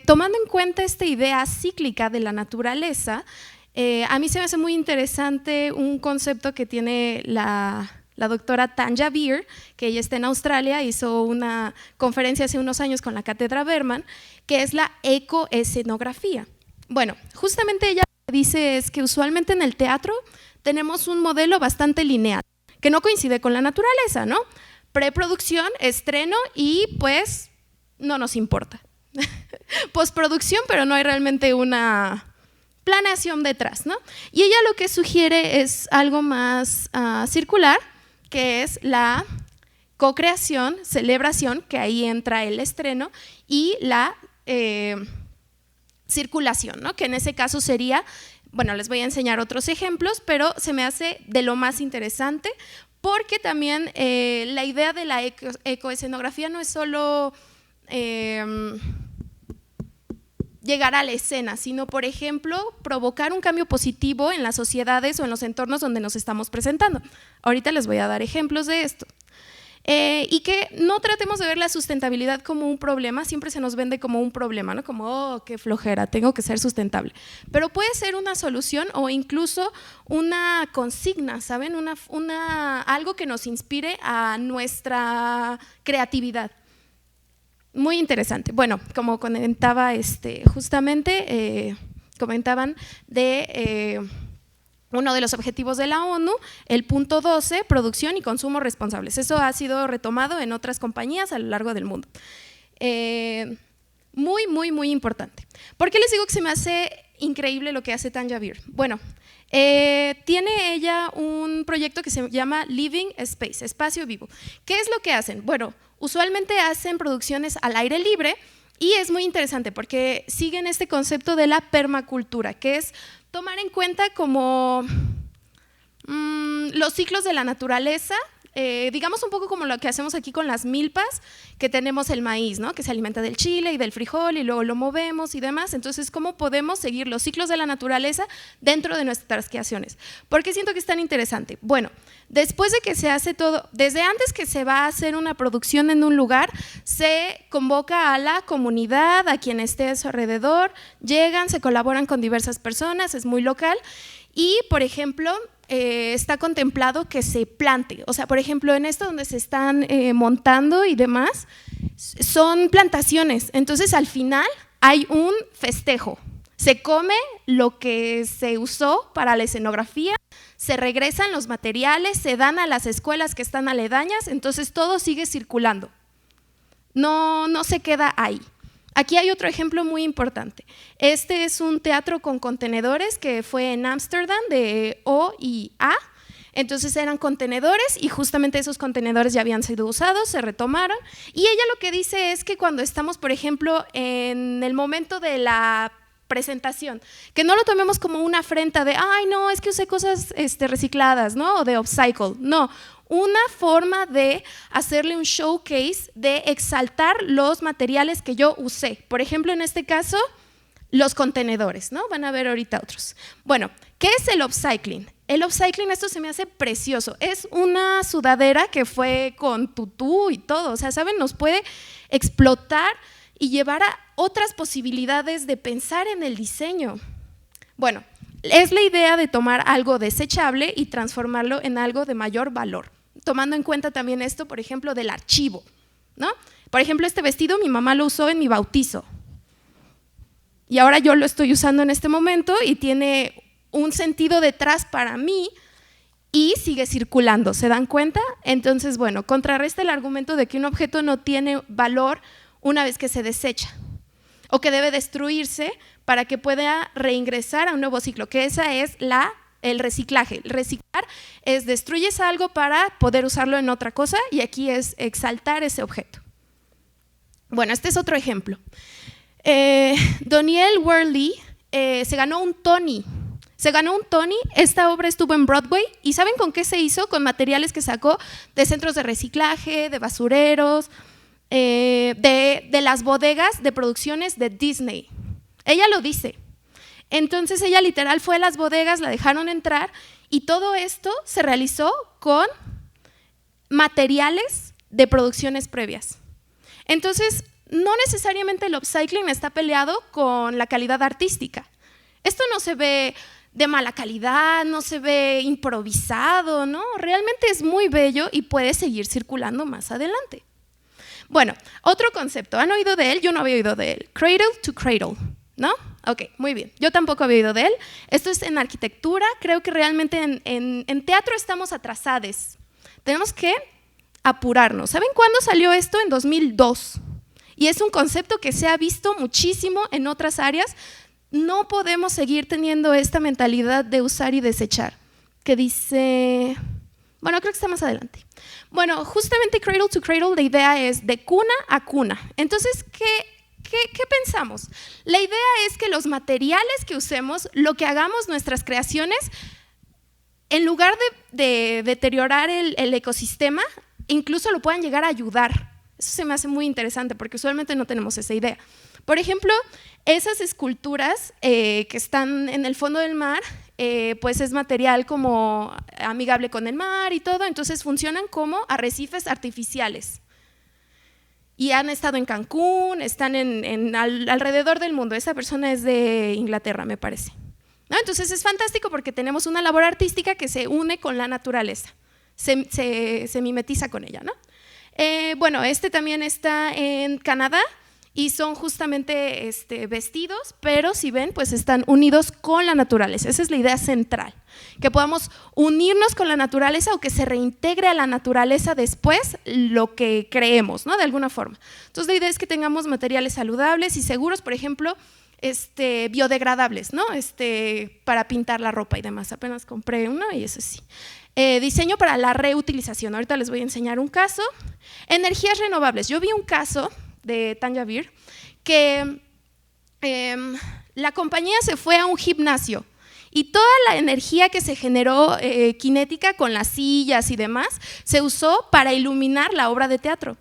tomando en cuenta esta idea cíclica de la naturaleza, a mí se me hace muy interesante un concepto que tiene la doctora Tanja Beer, que ella está en Australia, hizo una conferencia hace unos años con la Cátedra Berman, que es la ecoescenografía. Bueno, justamente ella lo que dice es que usualmente en el teatro tenemos un modelo bastante lineal, que no coincide con la naturaleza, ¿no? Preproducción, estreno y pues no nos importa. Postproducción, pero no hay realmente una planeación detrás, ¿no? Y ella lo que sugiere es algo más circular, que es la co-creación, celebración, que ahí entra el estreno, y la circulación, ¿no?, que en ese caso sería, bueno, les voy a enseñar otros ejemplos, pero se me hace de lo más interesante, porque también la idea de la ecoescenografía no es solo llegar a la escena, sino, por ejemplo, provocar un cambio positivo en las sociedades o en los entornos donde nos estamos presentando. Ahorita les voy a dar ejemplos de esto. Y que no tratemos de ver la sustentabilidad como un problema, siempre se nos vende como un problema, ¿no? Como, oh, qué flojera, tengo que ser sustentable. Pero puede ser una solución o incluso una consigna, ¿saben? Algo que nos inspire a nuestra creatividad. Muy interesante. Bueno, como comentaba justamente, comentaban de uno de los objetivos de la ONU, el punto 12, producción y consumo responsables. Eso ha sido retomado en otras compañías a lo largo del mundo. Muy, muy, muy importante. ¿Por qué les digo que se me hace increíble lo que hace Tanja Beer? Bueno, tiene ella un proyecto que se llama Living Space, espacio vivo. ¿Qué es lo que hacen? Bueno, usualmente hacen producciones al aire libre y es muy interesante porque siguen este concepto de la permacultura, que es tomar en cuenta como los ciclos de la naturaleza, digamos un poco como lo que hacemos aquí con las milpas, que tenemos el maíz, ¿no?, que se alimenta del chile y del frijol y luego lo movemos y demás. Entonces, ¿cómo podemos seguir los ciclos de la naturaleza dentro de nuestras creaciones? ¿Por qué siento que es tan interesante? Bueno, después de que se hace todo, desde antes que se va a hacer una producción en un lugar, se convoca a la comunidad, a quien esté a su alrededor, llegan, se colaboran con diversas personas, es muy local y, por ejemplo, está contemplado que se plante, o sea, por ejemplo, en esto donde se están montando y demás, son plantaciones, entonces al final hay un festejo, se come lo que se usó para la escenografía, se regresan los materiales, se dan a las escuelas que están aledañas, entonces todo sigue circulando, no se queda ahí. Aquí hay otro ejemplo muy importante. Este es un teatro con contenedores que fue en Ámsterdam de OIA. Entonces eran contenedores y justamente esos contenedores ya habían sido usados, se retomaron. Y ella lo que dice es que cuando estamos, por ejemplo, en el momento de la presentación, que no lo tomemos como una afrenta de, ay, no, es que usé cosas recicladas, ¿no? O de upcycle. No, una forma de hacerle un showcase, de exaltar los materiales que yo usé. Por ejemplo, en este caso, los contenedores, ¿no? Van a ver ahorita otros. Bueno, ¿qué es el upcycling? El upcycling, esto se me hace precioso. Es una sudadera que fue con tutú y todo. O sea, ¿saben? Nos puede explotar y llevar a otras posibilidades de pensar en el diseño. Bueno, es la idea de tomar algo desechable y transformarlo en algo de mayor valor. Tomando en cuenta también esto, por ejemplo, del archivo, ¿no? Por ejemplo, este vestido mi mamá lo usó en mi bautizo y ahora yo lo estoy usando en este momento y tiene un sentido detrás para mí y sigue circulando, ¿se dan cuenta? Entonces, bueno, contrarresta el argumento de que un objeto no tiene valor una vez que se desecha o que debe destruirse para que pueda reingresar a un nuevo ciclo, que esa es la el reciclaje. Reciclar es destruyes algo para poder usarlo en otra cosa y aquí es exaltar ese objeto. Bueno, este es otro ejemplo. Doniel Worley se ganó un Tony. Esta obra estuvo en Broadway y ¿saben con qué se hizo? Con materiales que sacó de centros de reciclaje, de basureros, de las bodegas de producciones de Disney. Ella lo dice. Entonces ella literal fue a las bodegas, la dejaron entrar y todo esto se realizó con materiales de producciones previas. Entonces, no necesariamente el upcycling está peleado con la calidad artística. Esto no se ve de mala calidad, no se ve improvisado, ¿no? Realmente es muy bello y puede seguir circulando más adelante. Bueno, otro concepto, ¿han oído de él? Yo no había oído de él. Cradle to cradle, ¿no? Ok, muy bien. Yo tampoco había oído de él. Esto es en arquitectura. Creo que realmente en teatro estamos atrasados. Tenemos que apurarnos. ¿Saben cuándo salió esto? En 2002. Y es un concepto que se ha visto muchísimo en otras áreas. No podemos seguir teniendo esta mentalidad de usar y desechar. Que dice… Bueno, creo que está más adelante. Bueno, justamente cradle to cradle, la idea es de cuna a cuna. Entonces, ¿qué pensamos? La idea es que los materiales que usemos, lo que hagamos, nuestras creaciones, en lugar de deteriorar el ecosistema, incluso lo puedan llegar a ayudar. Eso se me hace muy interesante porque usualmente no tenemos esa idea. Por ejemplo, esas esculturas que están en el fondo del mar, pues es material como amigable con el mar y todo, entonces funcionan como arrecifes artificiales. Y han estado en Cancún, están alrededor del mundo. Esa persona es de Inglaterra, me parece. ¿No? Entonces es fantástico porque tenemos una labor artística que se une con la naturaleza, se mimetiza con ella, ¿no? Bueno, este también está en Canadá y son justamente vestidos, pero si ven, pues están unidos con la naturaleza. Esa es la idea central, que podamos unirnos con la naturaleza o que se reintegre a la naturaleza después lo que creemos, ¿no? De alguna forma. Entonces la idea es que tengamos materiales saludables y seguros, por ejemplo, biodegradables, ¿no? Para pintar la ropa y demás. Apenas compré uno y eso sí. Diseño para la reutilización. Ahorita les voy a enseñar un caso. Energías renovables. Yo vi un caso de Tanya Beer que la compañía se fue a un gimnasio y toda la energía que se generó cinética con las sillas y demás se usó para iluminar la obra de teatro.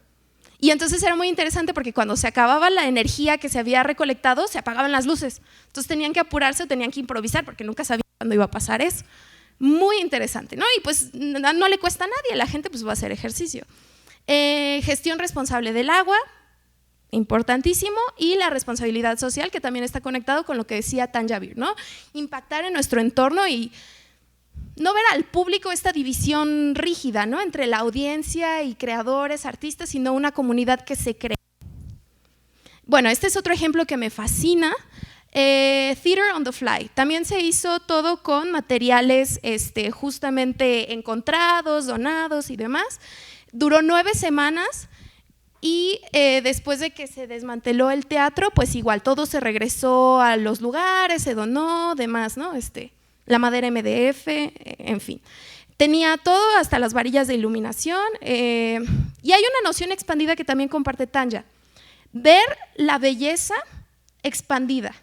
Y entonces era muy interesante porque cuando se acababa la energía que se había recolectado, se apagaban las luces. Entonces tenían que apurarse o tenían que improvisar porque nunca sabían cuándo iba a pasar eso. Muy interesante, ¿no? Y pues no le cuesta a nadie, la gente pues va a hacer ejercicio. Gestión responsable del agua, importantísimo, y la responsabilidad social, que también está conectado con lo que decía Tanya Beer, ¿no? Impactar en nuestro entorno y no ver al público esta división rígida, ¿no? Entre la audiencia y creadores, artistas, sino una comunidad que se crea. Bueno, este es otro ejemplo que me fascina. Theater on the Fly. También se hizo todo con materiales justamente encontrados, donados y demás. Duró 9 semanas y después de que se desmanteló el teatro, pues igual todo se regresó a los lugares, se donó, demás, ¿no? La madera MDF, en fin. Tenía todo, hasta las varillas de iluminación. Y hay una noción expandida que también comparte Tanya. Ver la belleza expandida.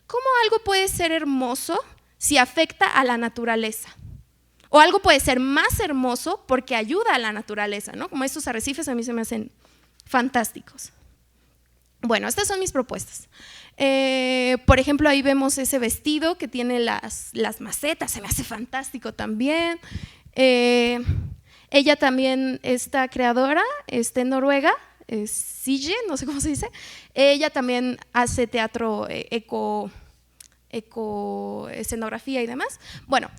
¿Cómo algo puede ser hermoso si afecta a la naturaleza? O algo puede ser más hermoso porque ayuda a la naturaleza, ¿no? Como estos arrecifes a mí se me hacen fantásticos. Bueno, estas son mis propuestas. Por ejemplo, ahí vemos ese vestido que tiene las macetas, se me hace fantástico también. Ella también, esta creadora, en Noruega, Sige, no sé cómo se dice, ella también hace teatro escenografía y demás. Bueno,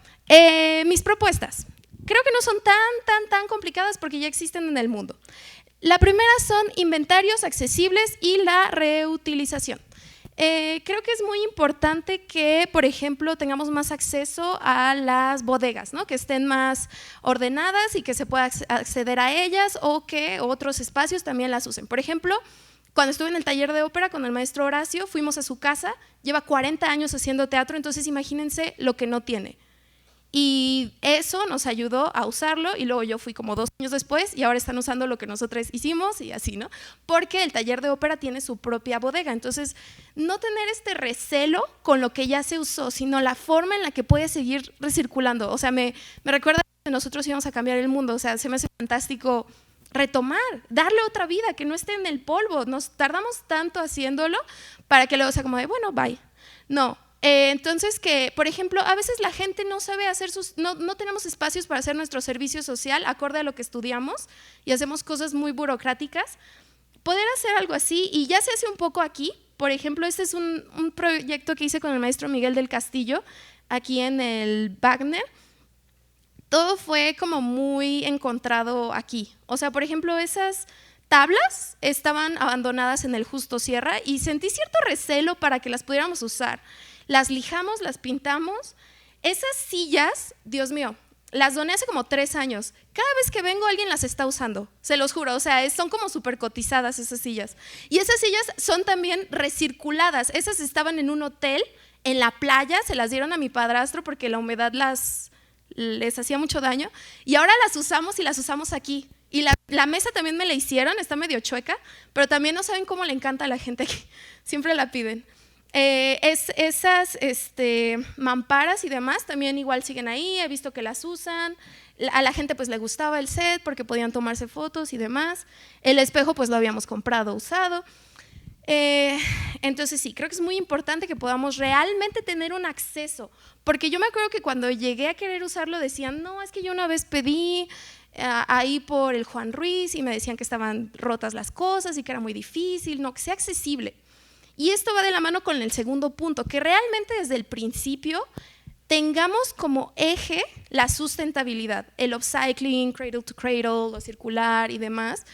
mis propuestas, creo que no son tan complicadas porque ya existen en el mundo. La primera son inventarios accesibles y la reutilización. Creo que es muy importante que, por ejemplo, tengamos más acceso a las bodegas, ¿no? Que estén más ordenadas y que se pueda acceder a ellas o que otros espacios también las usen. Por ejemplo, cuando estuve en el taller de ópera con el maestro Horacio, fuimos a su casa, lleva 40 años haciendo teatro, entonces imagínense lo que no tiene. Y eso nos ayudó a usarlo y luego yo fui como 2 años después y ahora están usando lo que nosotros hicimos y así, ¿no? Porque el taller de ópera tiene su propia bodega, entonces no tener este recelo con lo que ya se usó, sino la forma en la que puede seguir recirculando. O sea, me recuerda que nosotros íbamos a cambiar el mundo, o sea, se me hace fantástico retomar, darle otra vida, que no esté en el polvo. Nos tardamos tanto haciéndolo para que luego sea como de, bueno, bye. No. Entonces que, por ejemplo, a veces la gente no sabe hacer no tenemos espacios para hacer nuestro servicio social acorde a lo que estudiamos y hacemos cosas muy burocráticas. Poder hacer algo así, y ya se hace un poco aquí. Por ejemplo, este es un proyecto que hice con el maestro Miguel del Castillo, aquí en el Wagner. Todo fue como muy encontrado aquí. O sea, por ejemplo, esas tablas estaban abandonadas en el Justo Sierra y sentí cierto recelo para que las pudiéramos usar. Las lijamos, las pintamos. Esas sillas, Dios mío, las doné hace como 3 años. Cada vez que vengo alguien las está usando, se los juro. O sea, son como súper cotizadas esas sillas. Y esas sillas son también recirculadas. Esas estaban en un hotel, en la playa, se las dieron a mi padrastro porque la humedad les hacía mucho daño. Y ahora las usamos y las usamos aquí. Y la mesa también me la hicieron, está medio chueca, pero también no saben cómo le encanta a la gente aquí. Siempre la piden. Esas mamparas y demás también igual siguen ahí, he visto que las usan. A la gente pues le gustaba el set porque podían tomarse fotos y demás. El espejo pues lo habíamos comprado usado. Entonces sí, creo que es muy importante que podamos realmente tener un acceso, porque yo me acuerdo que cuando llegué a querer usarlo decían, no, es que yo una vez pedí ahí por el Juan Ruiz y me decían que estaban rotas las cosas y que era muy difícil, no, que sea accesible. Y esto va de la mano con el segundo punto, que realmente desde el principio tengamos como eje la sustentabilidad, el upcycling, cradle to cradle, lo circular y demás,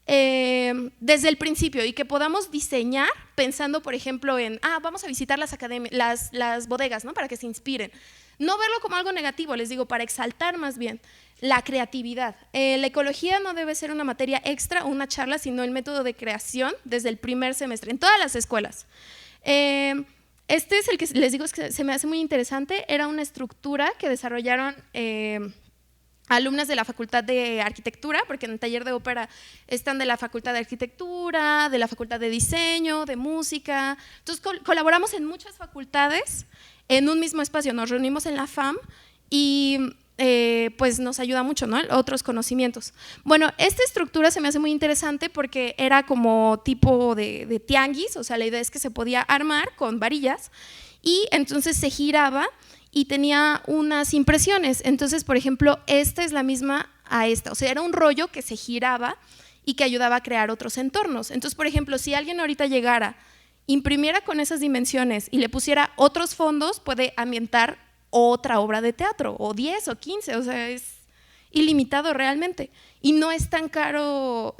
desde el principio, y que podamos diseñar pensando, por ejemplo, en, vamos a visitar las bodegas, ¿no? Para que se inspiren. No verlo como algo negativo, les digo, para exaltar más bien la creatividad. La ecología no debe ser una materia extra o una charla, sino el método de creación desde el primer semestre, en todas las escuelas. Este es el que les digo que se me hace muy interesante, era una estructura que desarrollaron alumnas de la Facultad de Arquitectura, porque en el taller de ópera están de la Facultad de Arquitectura, de la Facultad de Diseño, de Música. Entonces colaboramos en muchas facultades en un mismo espacio, nos reunimos en la FAM y pues nos ayuda mucho, ¿no? Otros conocimientos. Bueno, esta estructura se me hace muy interesante porque era como tipo de tianguis, o sea, la idea es que se podía armar con varillas y entonces se giraba y tenía unas impresiones. Entonces, por ejemplo, esta es la misma a esta, o sea, era un rollo que se giraba y que ayudaba a crear otros entornos. Entonces, por ejemplo, si alguien ahorita llegara, imprimiera con esas dimensiones y le pusiera otros fondos, puede ambientar otra obra de teatro, o 10 o 15, o sea, es ilimitado realmente. Y no es tan caro,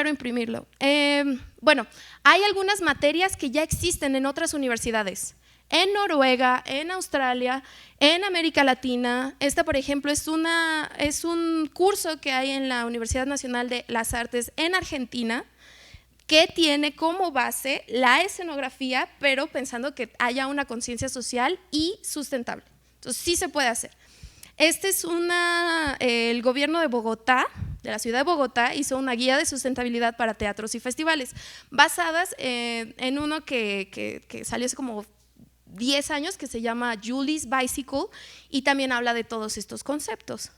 imprimirlo. Bueno, hay algunas materias que ya existen en otras universidades. En Noruega, en Australia, en América Latina. Esta, por ejemplo, es un curso que hay en la Universidad Nacional de las Artes en Argentina, que tiene como base la escenografía, pero pensando que haya una conciencia social y sustentable. Entonces, sí se puede hacer. Este es el gobierno de Bogotá, de la ciudad de Bogotá, hizo una guía de sustentabilidad para teatros y festivales, basadas en uno que salió hace como 10 años, que se llama Julie's Bicycle, y también habla de todos estos conceptos.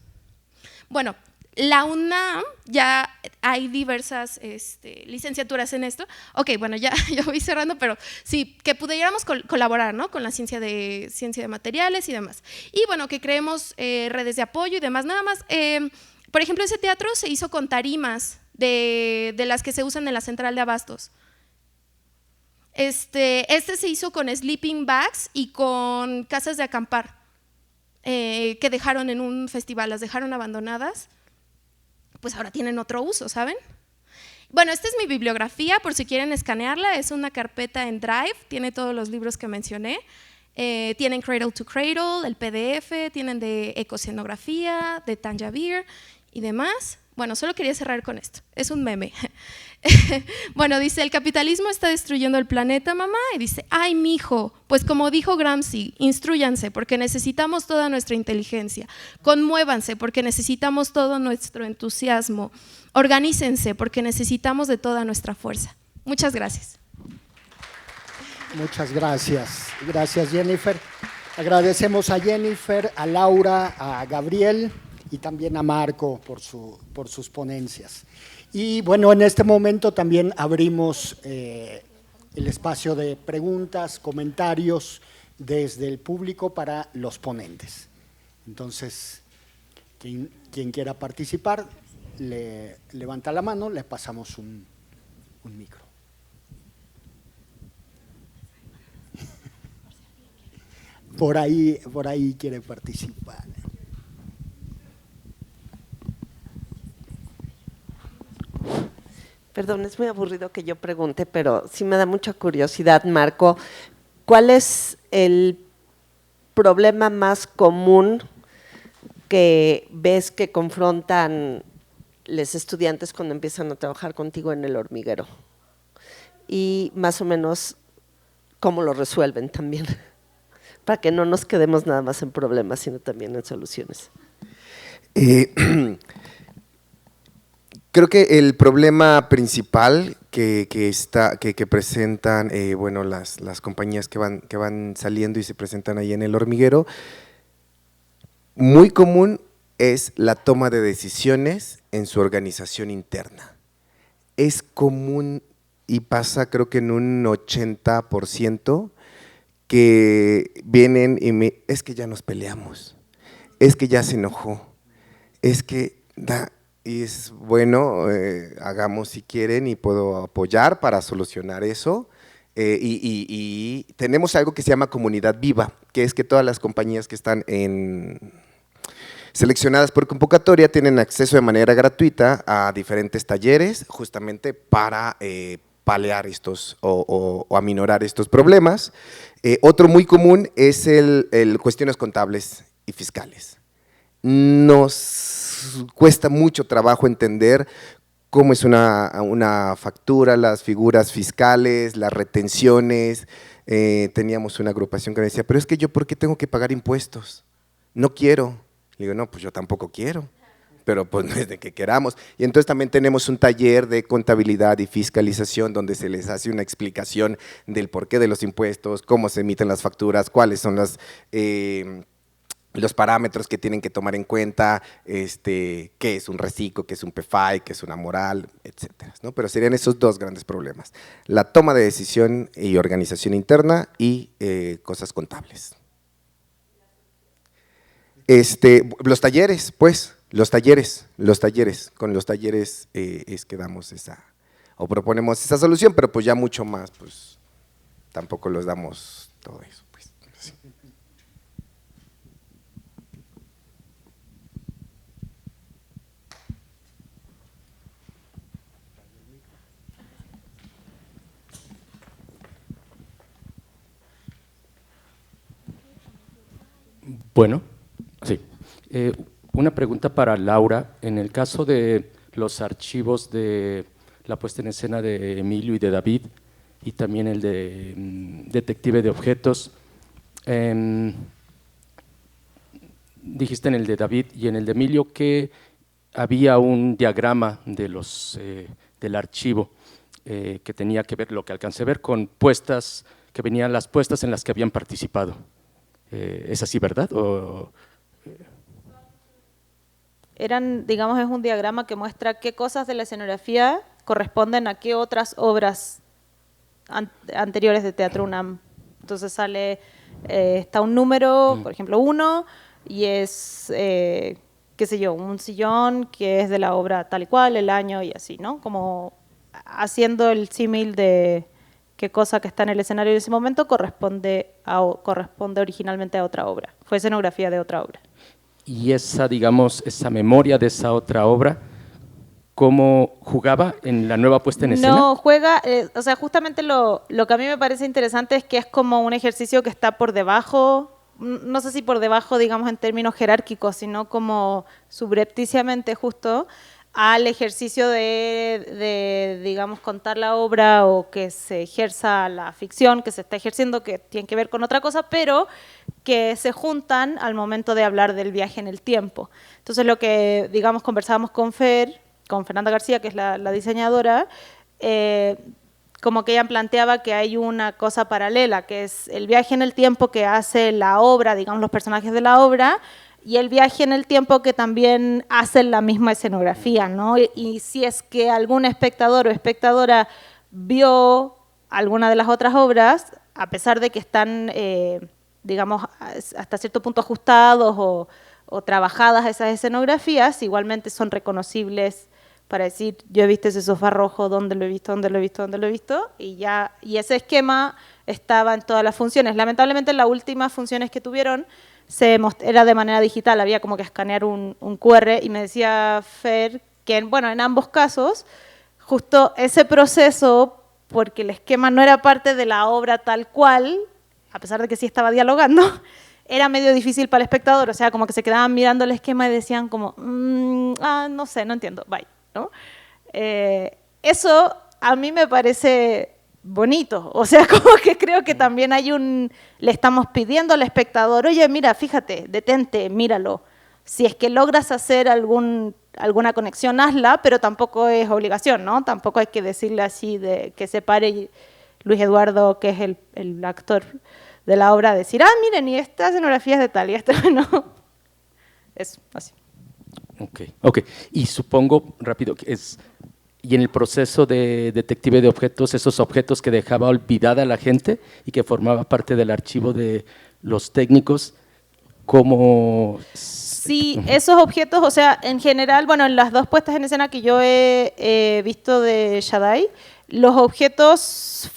Bueno, la UNAM ya hay diversas licenciaturas en esto. Ok, bueno, ya voy cerrando, pero sí, que pudiéramos colaborar, ¿no? Con la ciencia de materiales y demás. Y bueno, que creemos redes de apoyo y demás. Nada más, por ejemplo, ese teatro se hizo con tarimas de las que se usan en la central de abastos. Este se hizo con sleeping bags y con casas de acampar que dejaron en un festival, las dejaron abandonadas. Pues ahora tienen otro uso, ¿saben? Bueno, esta es mi bibliografía, por si quieren escanearla, es una carpeta en Drive, tiene todos los libros que mencioné, tienen Cradle to Cradle, el PDF, tienen de ecoscenografía, de Tanja Beer y demás. Bueno, solo quería cerrar con esto, es un meme. Bueno, dice, el capitalismo está destruyendo el planeta, mamá, y dice, ay, mijo, pues como dijo Gramsci, instrúyanse porque necesitamos toda nuestra inteligencia, conmuévanse porque necesitamos todo nuestro entusiasmo, organícense porque necesitamos de toda nuestra fuerza. Muchas gracias. Muchas gracias. Gracias, Jennifer. Agradecemos a Jennifer, a Laura, a Gabriel y también a Marco por sus ponencias. Y bueno, en este momento también abrimos el espacio de preguntas, comentarios desde el público para los ponentes. Entonces, quien quiera participar, le levanta la mano, le pasamos un micro. Por ahí quiere participar. Perdón, es muy aburrido que yo pregunte, pero sí me da mucha curiosidad, Marco. ¿Cuál es el problema más común que ves que confrontan los estudiantes cuando empiezan a trabajar contigo en el hormiguero? Y más o menos, ¿cómo lo resuelven también? Para que no nos quedemos nada más en problemas, sino también en soluciones. Creo que el problema principal que presentan bueno, las compañías que van saliendo y se presentan ahí en el hormiguero, muy común es la toma de decisiones en su organización interna. Es común y pasa creo que en un 80% que vienen y es que ya nos peleamos, es que ya se enojó, es que y es bueno, hagamos si quieren y puedo apoyar para solucionar eso. Y tenemos algo que se llama comunidad viva, que es que todas las compañías que están seleccionadas por convocatoria tienen acceso de manera gratuita a diferentes talleres justamente para paliar estos o aminorar estos problemas. Otro muy común es el cuestiones contables y fiscales. Nos cuesta mucho trabajo entender cómo es una factura, las figuras fiscales, las retenciones. Teníamos una agrupación que me decía, pero es que yo, ¿por qué tengo que pagar impuestos? No quiero. Le digo, no, pues yo tampoco quiero, pero pues no es de que queramos. Y entonces también tenemos un taller de contabilidad y fiscalización donde se les hace una explicación del porqué de los impuestos, cómo se emiten las facturas, cuáles son los parámetros que tienen que tomar en cuenta, qué es un reciclo, qué es un PFI, qué es una moral, etcétera, ¿no? Pero serían esos dos grandes problemas, la toma de decisión y organización interna y cosas contables. Los talleres, pues, con los talleres es que damos o proponemos esa solución, pero pues ya mucho más, pues tampoco los damos todo eso, pues. Sí. Bueno, sí. Una pregunta para Laura. En el caso de los archivos de la puesta en escena de Emilio y de David, y también el de Detective de Objetos, dijiste en el de David y en el de Emilio que había un diagrama de del archivo que tenía que ver, lo que alcancé a ver, con puestas, que venían las puestas en las que habían participado. ¿Es así, verdad? Digamos, es un diagrama que muestra qué cosas de la escenografía corresponden a qué otras obras anteriores de Teatro UNAM. Entonces está un número, por ejemplo 1, y es, qué sé yo, un sillón que es de la obra tal y cual, el año y así, ¿no? Como haciendo el símil de qué cosa que está en el escenario en ese momento corresponde originalmente a otra obra, fue escenografía de otra obra. Y digamos, esa memoria de esa otra obra, ¿cómo jugaba en la nueva puesta en escena? No, juega, o sea, justamente lo que a mí me parece interesante es que es como un ejercicio que está por debajo, no sé si por debajo, digamos, en términos jerárquicos, sino como subrepticiamente justo, al ejercicio digamos, contar la obra o que se ejerza la ficción, que se está ejerciendo, que tiene que ver con otra cosa, pero que se juntan al momento de hablar del viaje en el tiempo. Entonces, lo que, digamos, conversábamos con Fernanda García, que es la diseñadora, como que ella planteaba que hay una cosa paralela, que es el viaje en el tiempo que hace la obra, digamos, los personajes de la obra, y el viaje en el tiempo que también hace la misma escenografía, ¿no? Y si es que algún espectador o espectadora vio alguna de las otras obras, a pesar de que están, digamos, hasta cierto punto ajustados o trabajadas esas escenografías, igualmente son reconocibles para decir, yo he visto ese sofá rojo, ¿dónde lo he visto, dónde lo he visto, dónde lo he visto? Y ese esquema estaba en todas las funciones. Lamentablemente, en las últimas funciones que tuvieron, era de manera digital, había como que escanear un QR, y me decía Fer que, bueno, en ambos casos, justo ese proceso, porque el esquema no era parte de la obra tal cual, a pesar de que sí estaba dialogando, era medio difícil para el espectador, o sea, como que se quedaban mirando el esquema y decían como, no sé, no entiendo, bye, ¿no? Eso a mí me parece bonito, o sea, como que creo que también le estamos pidiendo al espectador, oye, mira, fíjate, detente, míralo. Si es que logras hacer alguna conexión, hazla, pero tampoco es obligación, ¿no? Tampoco hay que decirle así de que se pare Luis Eduardo, que es el actor de la obra, decir, miren, y esta escenografía es de tal, y esta no. Es así. Ok. Y supongo, rápido, que y en el proceso de detective de objetos, esos objetos que dejaba olvidada la gente y que formaba parte del archivo de los técnicos, ¿cómo? Sí, esos objetos, o sea, en general, bueno, en las dos puestas en escena que yo he visto de Shaddai, los objetos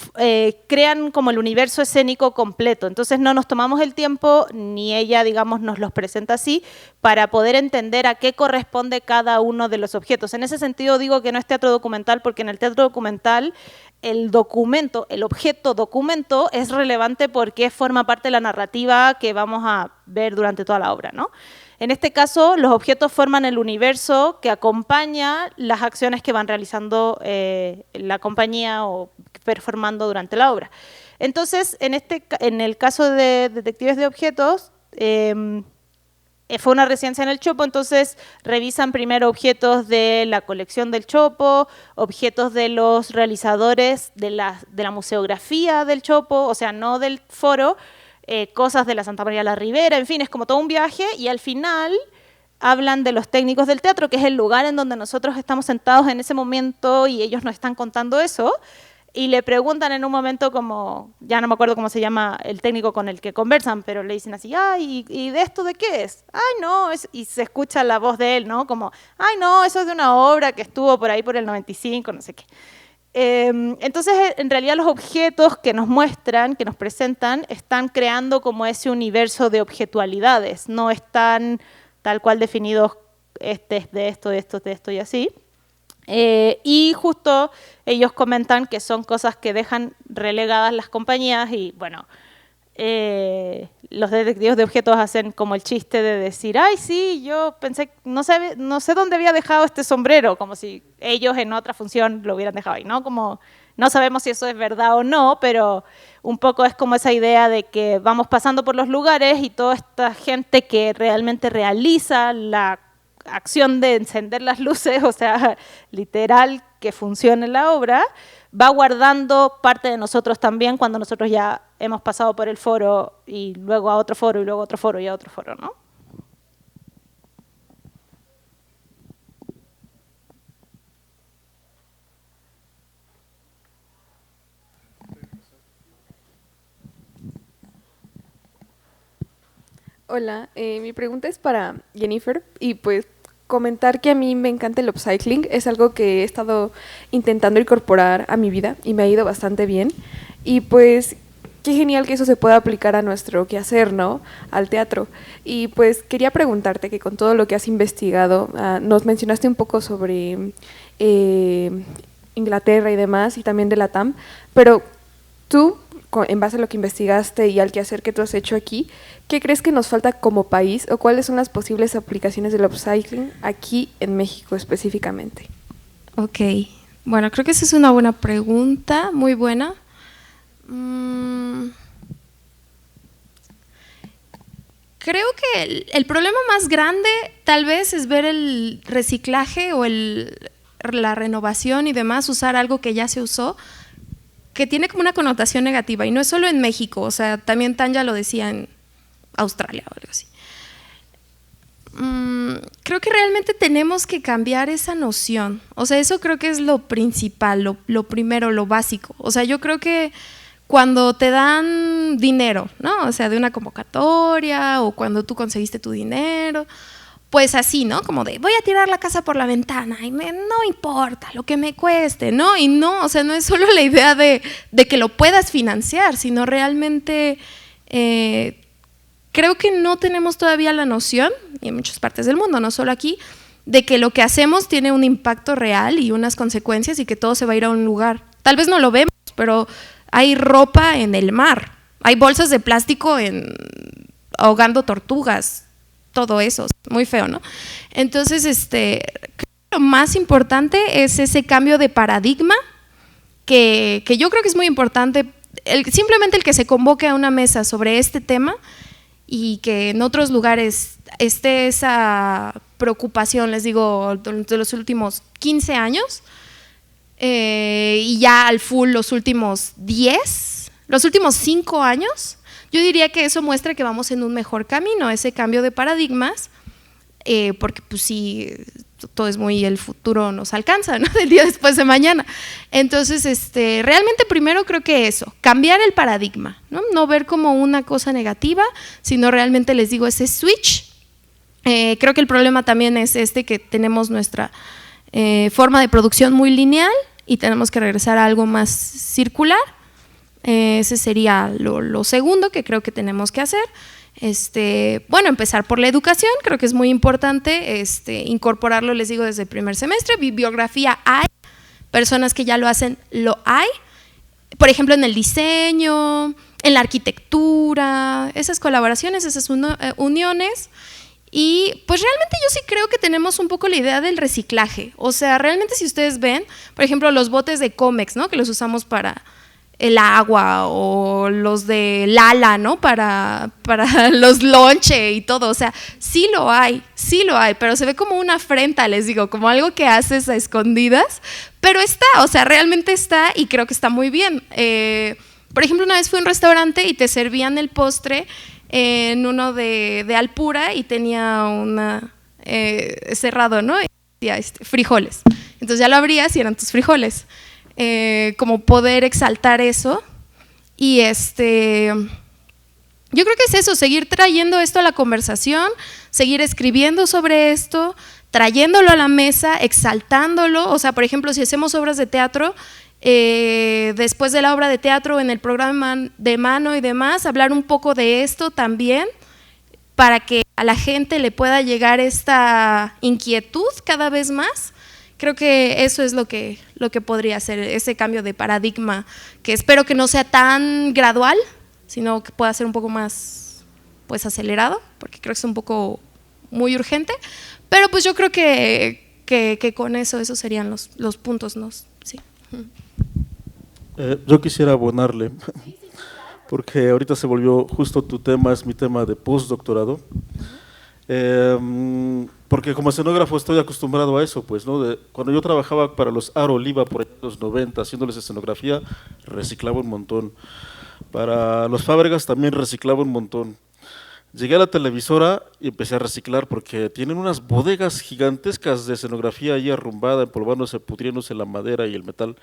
crean como el universo escénico completo, entonces no nos tomamos el tiempo, ni ella, digamos, nos los presenta así, para poder entender a qué corresponde cada uno de los objetos. En ese sentido digo que no es teatro documental, porque en el teatro documental el objeto documento es relevante porque forma parte de la narrativa que vamos a ver durante toda la obra, ¿no? En este caso, los objetos forman el universo que acompaña las acciones que van realizando la compañía o performando durante la obra. Entonces, en el caso de Detectives de Objetos, fue una residencia en el Chopo, entonces revisan primero objetos de la colección del Chopo, objetos de los realizadores de la museografía del Chopo, o sea, no del foro, cosas de la Santa María la Ribera, en fin, es como todo un viaje, y al final hablan de los técnicos del teatro, que es el lugar en donde nosotros estamos sentados en ese momento y ellos nos están contando eso, y le preguntan en un momento como, ya no me acuerdo cómo se llama el técnico con el que conversan, pero le dicen así, ¿y de esto de qué es? No, y se escucha la voz de él, ¿no? Como, no, eso es de una obra que estuvo por ahí por el 95, no sé qué. Entonces, en realidad los objetos que nos muestran, que nos presentan, están creando como ese universo de objetualidades, no están tal cual definidos, este es de esto, de esto, de esto y así. Y justo ellos comentan que son cosas que dejan relegadas las compañías y, bueno, los detectives de objetos hacen como el chiste de decir, sí, yo pensé, no sé dónde había dejado este sombrero, como si ellos en otra función lo hubieran dejado ahí, ¿no? Como no sabemos si eso es verdad o no, pero un poco es como esa idea de que vamos pasando por los lugares y toda esta gente que realmente realiza la acción de encender las luces, o sea, literal que funcione la obra, va guardando parte de nosotros también cuando nosotros ya hemos pasado por el foro y luego a otro foro y luego a otro foro y a otro foro, ¿no? Hola, mi pregunta es para Jennifer y pues comentar que a mí me encanta el upcycling, es algo que he estado intentando incorporar a mi vida y me ha ido bastante bien y pues qué genial que eso se pueda aplicar a nuestro quehacer, ¿no? Al teatro. Y pues quería preguntarte que con todo lo que has investigado, nos mencionaste un poco sobre Inglaterra y demás y también de la TAM, pero tú en base a lo que investigaste y al quehacer que tú has hecho aquí, ¿qué crees que nos falta como país o cuáles son las posibles aplicaciones del upcycling aquí en México específicamente? Ok, bueno, creo que esa es una buena pregunta, muy buena. Creo que el problema más grande tal vez es ver el reciclaje o la renovación y demás, usar algo que ya se usó, que tiene como una connotación negativa, y no es solo en México, o sea, también Tanya lo decía en Australia o algo así. Creo que realmente tenemos que cambiar esa noción, o sea, eso creo que es lo principal, lo primero, lo básico. O sea, yo creo que cuando te dan dinero, ¿no? O sea, de una convocatoria o cuando tú conseguiste tu dinero, pues así, ¿no? Como de, voy a tirar la casa por la ventana y no importa lo que me cueste, ¿no? Y no, o sea, no es solo la idea de que lo puedas financiar, sino realmente creo que no tenemos todavía la noción, y en muchas partes del mundo, no solo aquí, de que lo que hacemos tiene un impacto real y unas consecuencias y que todo se va a ir a un lugar. Tal vez no lo vemos, pero hay ropa en el mar, hay bolsas de plástico ahogando tortugas, todo eso, muy feo, ¿no? Entonces, creo que lo más importante es ese cambio de paradigma que yo creo que es muy importante, simplemente el que se convoque a una mesa sobre este tema y que en otros lugares esté esa preocupación, les digo, de los últimos 15 años y ya al full los últimos 10, los últimos 5 años. Yo diría que eso muestra que vamos en un mejor camino, ese cambio de paradigmas, porque pues sí, todo es muy, el futuro nos alcanza, ¿no? El día después de mañana. Entonces, realmente primero creo que eso, cambiar el paradigma, ¿no? No ver como una cosa negativa, sino realmente les digo ese switch. Creo que el problema también es que tenemos nuestra forma de producción muy lineal y tenemos que regresar a algo más circular. Ese sería lo segundo que creo que tenemos que hacer. Bueno, empezar por la educación, creo que es muy importante incorporarlo, les digo, desde el primer semestre. Bibliografía hay, personas que ya lo hacen, lo hay, por ejemplo en el diseño, en la arquitectura, esas colaboraciones, esas uniones. Y pues realmente yo sí creo que tenemos un poco la idea del reciclaje, o sea, realmente si ustedes ven, por ejemplo, los botes de Comex, ¿no? Que los usamos para el agua, o los de Lala, ¿no? Para los lonche y todo, o sea, sí lo hay, pero se ve como una afrenta, les digo, como algo que haces a escondidas, pero está, o sea, realmente está y creo que está muy bien. Por ejemplo, una vez fui a un restaurante y te servían el postre en uno de Alpura y tenía una cerrado, ¿no? Y decía, frijoles, entonces ya lo abrías y eran tus frijoles. Como poder exaltar eso y yo creo que es eso, seguir trayendo esto a la conversación, seguir escribiendo sobre esto, trayéndolo a la mesa, exaltándolo. O sea, por ejemplo, si hacemos obras de teatro, después de la obra de teatro en el programa de mano y demás, hablar un poco de esto también para que a la gente le pueda llegar esta inquietud cada vez más. Creo que eso es lo que podría ser ese cambio de paradigma, que espero que no sea tan gradual, sino que pueda ser un poco más pues acelerado, porque creo que es un poco muy urgente, pero pues yo creo que con esos serían los puntos, ¿no? Sí. Yo quisiera abonarle, porque ahorita se volvió justo tu tema, es mi tema de postdoctorado. Porque como escenógrafo estoy acostumbrado a eso, pues, ¿no? Cuando yo trabajaba para los Aro Oliva por los 90, haciéndoles escenografía, reciclaba un montón. Para los Fábregas también reciclaba un montón. Llegué a la televisora y empecé a reciclar porque tienen unas bodegas gigantescas de escenografía ahí arrumbada, empolvándose, pudriéndose la madera y el metal,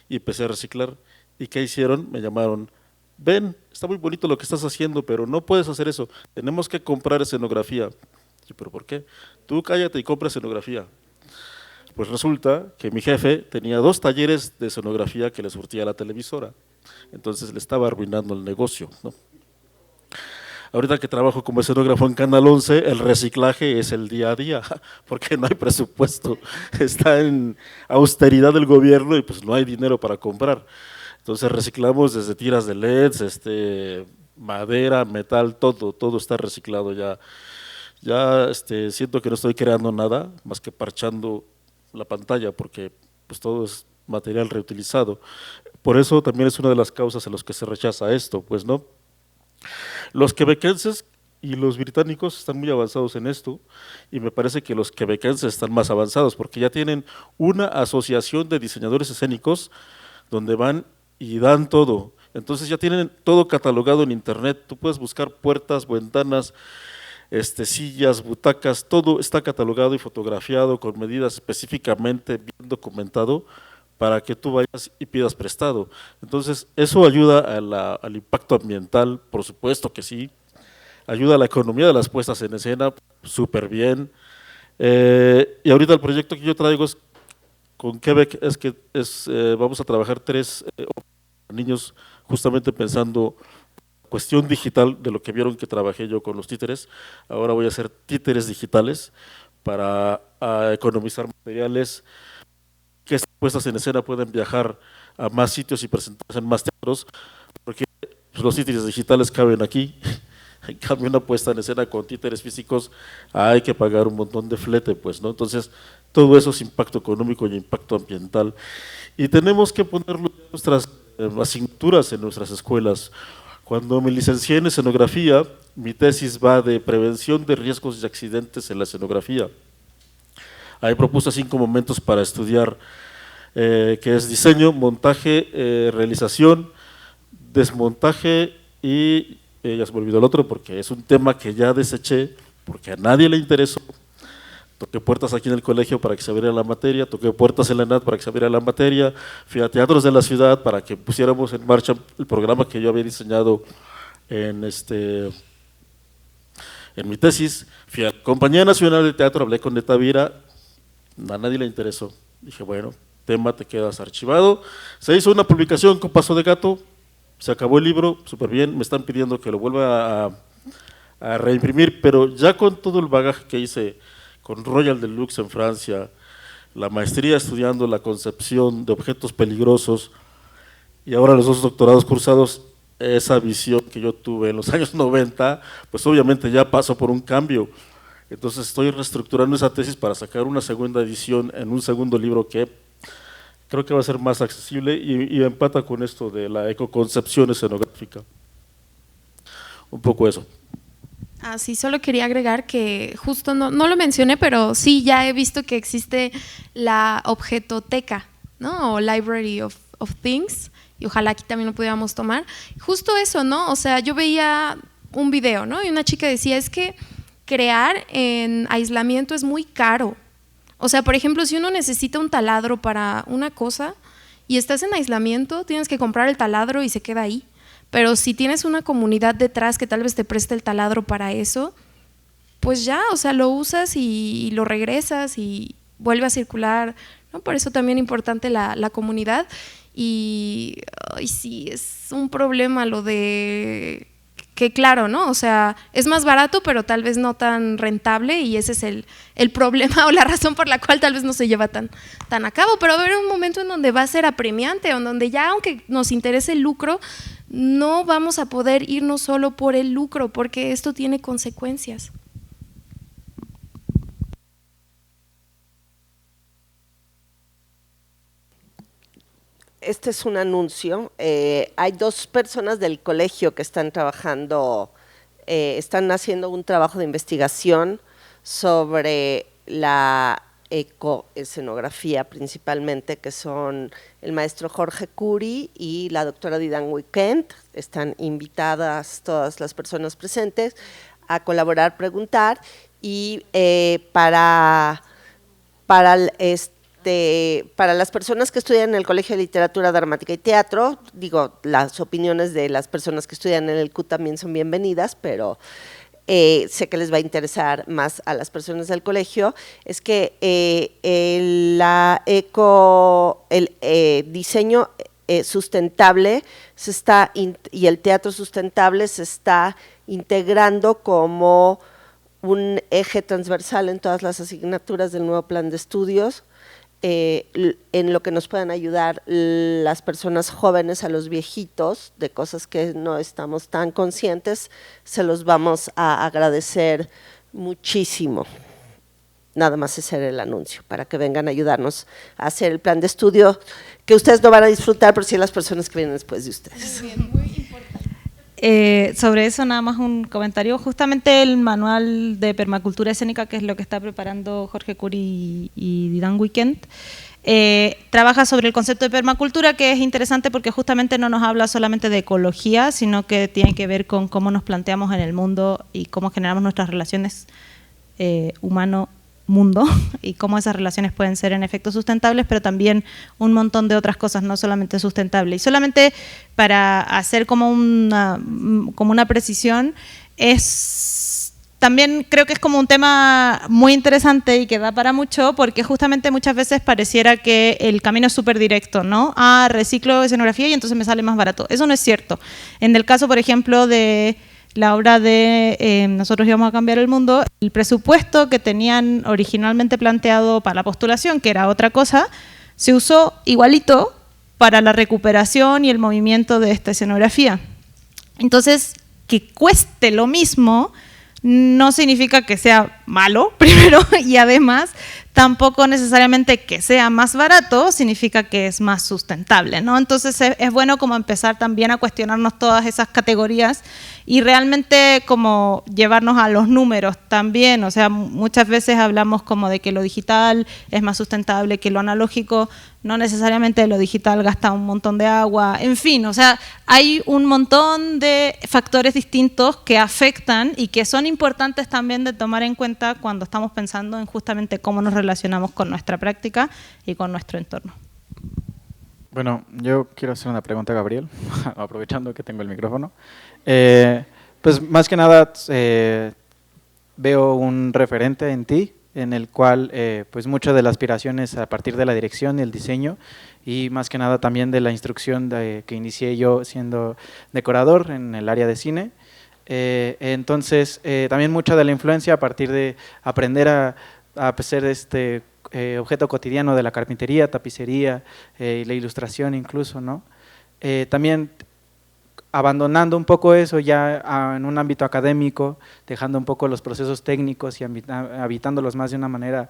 y empecé a reciclar. ¿Y qué hicieron? Me llamaron. Ven, está muy bonito lo que estás haciendo, pero no puedes hacer eso, tenemos que comprar escenografía. Sí, ¿pero por qué? Tú cállate y compra escenografía. Pues resulta que mi jefe tenía 2 talleres de escenografía que le surtía a la televisora, entonces le estaba arruinando el negocio, ¿no? Ahorita que trabajo como escenógrafo en Canal 11, el reciclaje es el día a día, porque no hay presupuesto, está en austeridad del gobierno y pues no hay dinero para comprar. Entonces reciclamos desde tiras de LEDs, madera, metal, todo está reciclado ya. Ya siento que no estoy creando nada más que parchando la pantalla, porque pues todo es material reutilizado. Por eso también es una de las causas en las que se rechaza esto, pues, ¿no? Los quebequenses y los británicos están muy avanzados en esto, y me parece que los quebequenses están más avanzados porque ya tienen una asociación de diseñadores escénicos donde van y dan todo. Entonces ya tienen todo catalogado en internet. Tú puedes buscar puertas, ventanas, sillas, butacas, todo está catalogado y fotografiado con medidas específicamente bien documentado para que tú vayas y pidas prestado. Entonces eso ayuda al impacto ambiental, por supuesto que sí, ayuda a la economía de las puestas en escena, súper bien. Y ahorita el proyecto que yo traigo es con Quebec, es que vamos a trabajar 3 niños justamente pensando cuestión digital de lo que vieron que trabajé yo con los títeres. Ahora voy a hacer títeres digitales para economizar materiales, que estas puestas en escena pueden viajar a más sitios y presentarse en más teatros, porque los títeres digitales caben aquí. En cambio, una puesta en escena con títeres físicos hay que pagar un montón de flete, pues, ¿no? Entonces, todo eso es impacto económico y impacto ambiental. Y tenemos que ponerlo en nuestras asignaturas en nuestras escuelas. Cuando me licencié en escenografía, mi tesis va de prevención de riesgos y accidentes en la escenografía. Ahí propuse 5 momentos para estudiar, que es diseño, montaje, realización, desmontaje y ya se me olvidó el otro porque es un tema que ya deseché porque a nadie le interesó. Toqué puertas aquí en el colegio para que se abriera la materia, toqué puertas en la ENAD para que se abriera la materia, fui a teatros de la ciudad para que pusiéramos en marcha el programa que yo había diseñado en mi tesis, fui a la Compañía Nacional de Teatro, hablé con Netavira, a nadie le interesó. Dije, bueno, tema, te quedas archivado. Se hizo una publicación con paso de gato, se acabó el libro, súper bien, me están pidiendo que lo vuelva a reimprimir, pero ya con todo el bagaje que hice con Royal Deluxe en Francia, la maestría estudiando la concepción de objetos peligrosos y ahora los 2 doctorados cursados, esa visión que yo tuve en los años 90, pues obviamente ya pasó por un cambio. Entonces estoy reestructurando esa tesis para sacar una segunda edición en un segundo libro que creo que va a ser más accesible y empata con esto de la ecoconcepción escenográfica. Un poco eso. Ah, sí, solo quería agregar que justo no lo mencioné, pero sí ya he visto que existe la objetoteca, ¿no? O Library of Things, y ojalá aquí también lo pudiéramos tomar. Justo eso, ¿no? O sea, yo veía un video, ¿no? Y una chica decía, es que crear en aislamiento es muy caro. O sea, por ejemplo, si uno necesita un taladro para una cosa y estás en aislamiento, tienes que comprar el taladro y se queda ahí. Pero si tienes una comunidad detrás que tal vez te preste el taladro para eso, pues ya, o sea, lo usas y lo regresas y vuelve a circular, ¿no? Por eso también es importante la comunidad. Y sí, es un problema lo de que claro, ¿no? O sea, es más barato, pero tal vez no tan rentable, y ese es el problema o la razón por la cual tal vez no se lleva tan a cabo. Pero va a haber un momento en donde va a ser apremiante, en donde ya, aunque nos interese el lucro, no vamos a poder irnos solo por el lucro, porque esto tiene consecuencias. Este es un anuncio. Hay 2 personas del colegio que están trabajando, están haciendo un trabajo de investigación sobre la ecoescenografía principalmente, que son el maestro Jorge Curi y la doctora Didan Weekend. Están invitadas todas las personas presentes a colaborar, preguntar, y para las personas que estudian en el Colegio de Literatura Dramática y Teatro, digo, las opiniones de las personas que estudian en el CUT también son bienvenidas, pero sé que les va a interesar más a las personas del colegio, es que el diseño sustentable y el teatro sustentable se está integrando como un eje transversal en todas las asignaturas del nuevo plan de estudios. en lo que nos puedan ayudar las personas jóvenes a los viejitos, de cosas que no estamos tan conscientes, se los vamos a agradecer muchísimo. Nada más hacer el anuncio para que vengan a ayudarnos a hacer el plan de estudio que ustedes no van a disfrutar, pero sí las personas que vienen después de ustedes. Muy bien, muy importante. Sobre eso nada más un comentario. Justamente el manual de permacultura escénica, que es lo que está preparando Jorge Curi y Dan Weekend, trabaja sobre el concepto de permacultura, que es interesante porque justamente no nos habla solamente de ecología, sino que tiene que ver con cómo nos planteamos en el mundo y cómo generamos nuestras relaciones humano-mundo y cómo esas relaciones pueden ser en efecto sustentables, pero también un montón de otras cosas, no solamente sustentables. Y solamente para hacer como una precisión, también creo que es como un tema muy interesante y que da para mucho, porque justamente muchas veces pareciera que el camino es súper directo, ¿no? Reciclo escenografía y entonces me sale más barato. Eso no es cierto. En el caso, por ejemplo, de la obra de Nosotros íbamos a cambiar el mundo, el presupuesto que tenían originalmente planteado para la postulación, que era otra cosa, se usó igualito para la recuperación y el movimiento de esta escenografía. Entonces, que cueste lo mismo no significa que sea malo, primero, y además tampoco necesariamente que sea más barato significa que es más sustentable, ¿no? Entonces es bueno como empezar también a cuestionarnos todas esas categorías y realmente como llevarnos a los números también. O sea, muchas veces hablamos como de que lo digital es más sustentable que lo analógico, no necesariamente lo digital gasta un montón de agua, en fin, o sea, hay un montón de factores distintos que afectan y que son importantes también de tomar en cuenta cuando estamos pensando en justamente cómo nos relacionamos con nuestra práctica y con nuestro entorno. Bueno, yo quiero hacer una pregunta a Gabriel, aprovechando que tengo el micrófono. Pues más que nada veo un referente en ti, en el cual pues mucho de la aspiración es a partir de la dirección y el diseño, y más que nada también de la instrucción que inicié yo siendo decorador en el área de cine. Entonces también mucha de la influencia a partir de aprender a hacer este objeto cotidiano de la carpintería, tapicería, la ilustración incluso, ¿no? También abandonando un poco eso ya en un ámbito académico, dejando un poco los procesos técnicos y habitándolos más de una manera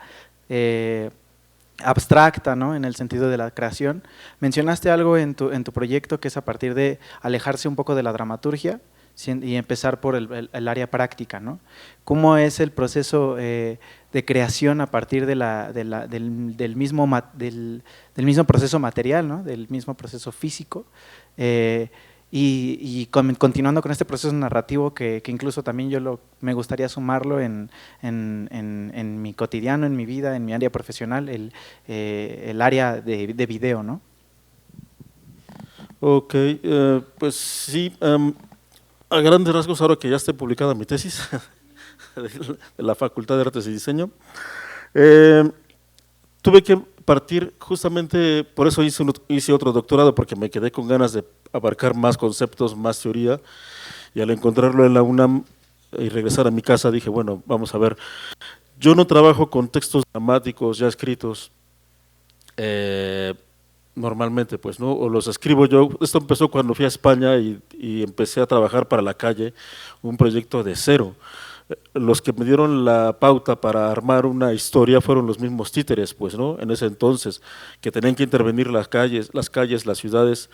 abstracta, ¿no? En el sentido de la creación. Mencionaste algo en tu proyecto que es a partir de alejarse un poco de la dramaturgia y empezar por el área práctica, ¿no? ¿Cómo es el proceso de creación a partir del mismo proceso material, ¿no? Del mismo proceso físico? Y continuando con este proceso narrativo que incluso también me gustaría sumarlo en mi cotidiano, en mi vida, en mi área profesional, el área de video, ¿no? Ok, pues sí, a grandes rasgos, ahora que ya esté publicada mi tesis de la Facultad de Artes y Diseño, tuve que partir justamente, por eso hice otro doctorado, porque me quedé con ganas de abarcar más conceptos, más teoría, y al encontrarlo en la UNAM y regresar a mi casa dije, bueno, vamos a ver, yo no trabajo con textos dramáticos ya escritos normalmente, pues, ¿no? O los escribo yo. Esto empezó cuando fui a España y empecé a trabajar para la calle, un proyecto de cero. Los que me dieron la pauta para armar una historia fueron los mismos títeres, pues, ¿no? En ese entonces, que tenían que intervenir las calles, las ciudades,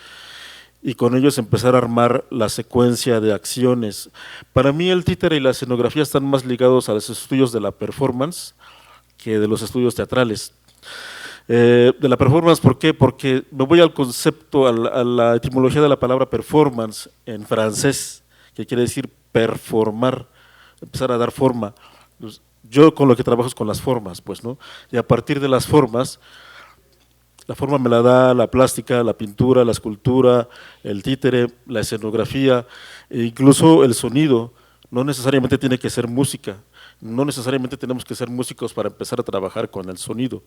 y con ellos empezar a armar la secuencia de acciones. Para mí el títere y la escenografía están más ligados a los estudios de la performance que de los estudios teatrales. De la performance, ¿por qué? Porque me voy al concepto, a la etimología de la palabra performance en francés, que quiere decir performar, empezar a dar forma. Yo con lo que trabajo es con las formas, pues, ¿no? Y a partir de las formas, la forma me la da la plástica, la pintura, la escultura, el títere, la escenografía, e incluso el sonido. No necesariamente tiene que ser música, no necesariamente tenemos que ser músicos para empezar a trabajar con el sonido.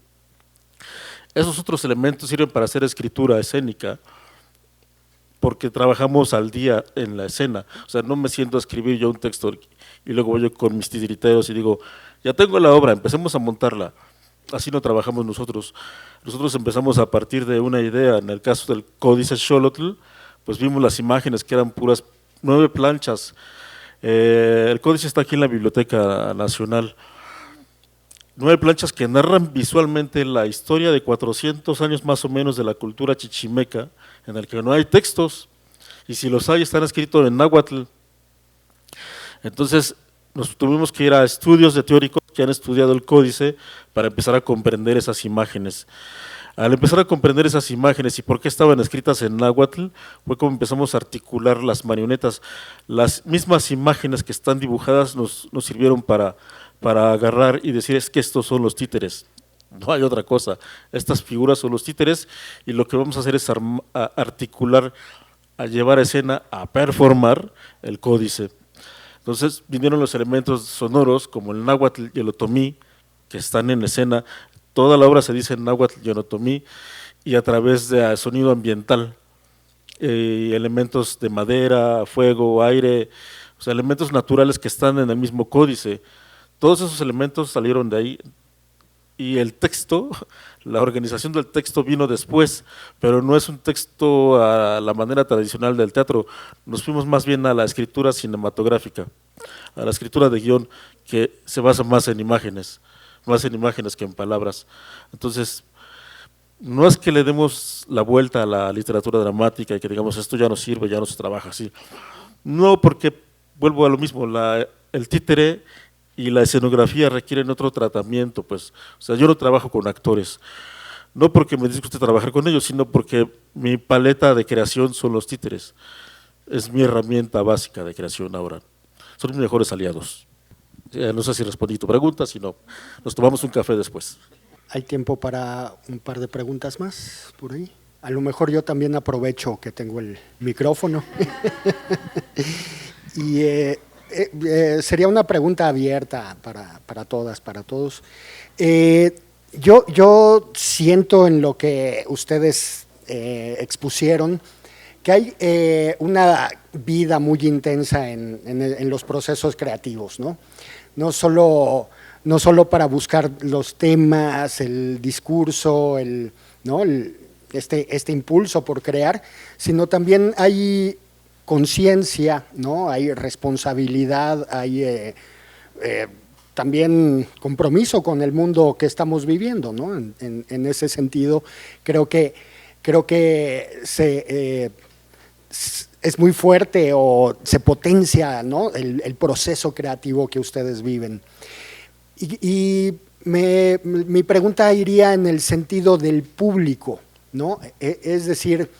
Esos otros elementos sirven para hacer escritura escénica, porque trabajamos al día en la escena. O sea, no me siento a escribir yo un texto y luego voy yo con mis titiriteros y digo, ya tengo la obra, empecemos a montarla. así no trabajamos nosotros. Nosotros empezamos a partir de una idea. En el caso del códice Xolotl, pues vimos las imágenes que eran puras 9 planchas. El códice está aquí en la Biblioteca Nacional. 9 planchas que narran visualmente la historia de 400 años más o menos de la cultura chichimeca, en el que no hay textos, y si los hay están escritos en náhuatl. Entonces nos tuvimos que ir a estudios de teóricos que han estudiado el códice para empezar a comprender esas imágenes. Al empezar a comprender esas imágenes y por qué estaban escritas en náhuatl, fue como empezamos a articular las marionetas. Las mismas imágenes que están dibujadas nos sirvieron para agarrar y decir, es que estos son los títeres, no hay otra cosa, estas figuras son los títeres, y lo que vamos a hacer es articular, a llevar a escena, a performar el códice. Entonces vinieron los elementos sonoros como el náhuatl y el otomí, que están en escena. Toda la obra se dice en náhuatl y en otomí, y a través de sonido ambiental, elementos de madera, fuego, aire, o sea, elementos naturales que están en el mismo códice. Todos esos elementos salieron de ahí, y el texto, la organización del texto vino después, pero no es un texto a la manera tradicional del teatro. Nos fuimos más bien a la escritura cinematográfica, a la escritura de guión, que se basa más en imágenes que en palabras. Entonces, no es que le demos la vuelta a la literatura dramática y que digamos esto ya no sirve, ya no se trabaja así. No, porque vuelvo a lo mismo, el títere y la escenografía requieren otro tratamiento, pues. O sea, yo no trabajo con actores, no porque me disguste trabajar con ellos, sino porque mi paleta de creación son los títeres. Es mi herramienta básica de creación ahora. Son mis mejores aliados. No sé si respondí tu pregunta, si no, nos tomamos un café después. ¿Hay tiempo para un par de preguntas más por ahí? A lo mejor yo también aprovecho que tengo el micrófono. Y sería una pregunta abierta para todas, para todos. Yo siento en lo que ustedes expusieron que hay una vida muy intensa en los procesos creativos, ¿no? No solo para buscar los temas, el discurso, ¿no? este impulso por crear, sino también hay conciencia, ¿no? Hay responsabilidad, hay también compromiso con el mundo que estamos viviendo, ¿no? En ese sentido, creo que es muy fuerte o se potencia, ¿no? el proceso creativo que ustedes viven. Y mi pregunta iría en el sentido del público, ¿no? Es decir,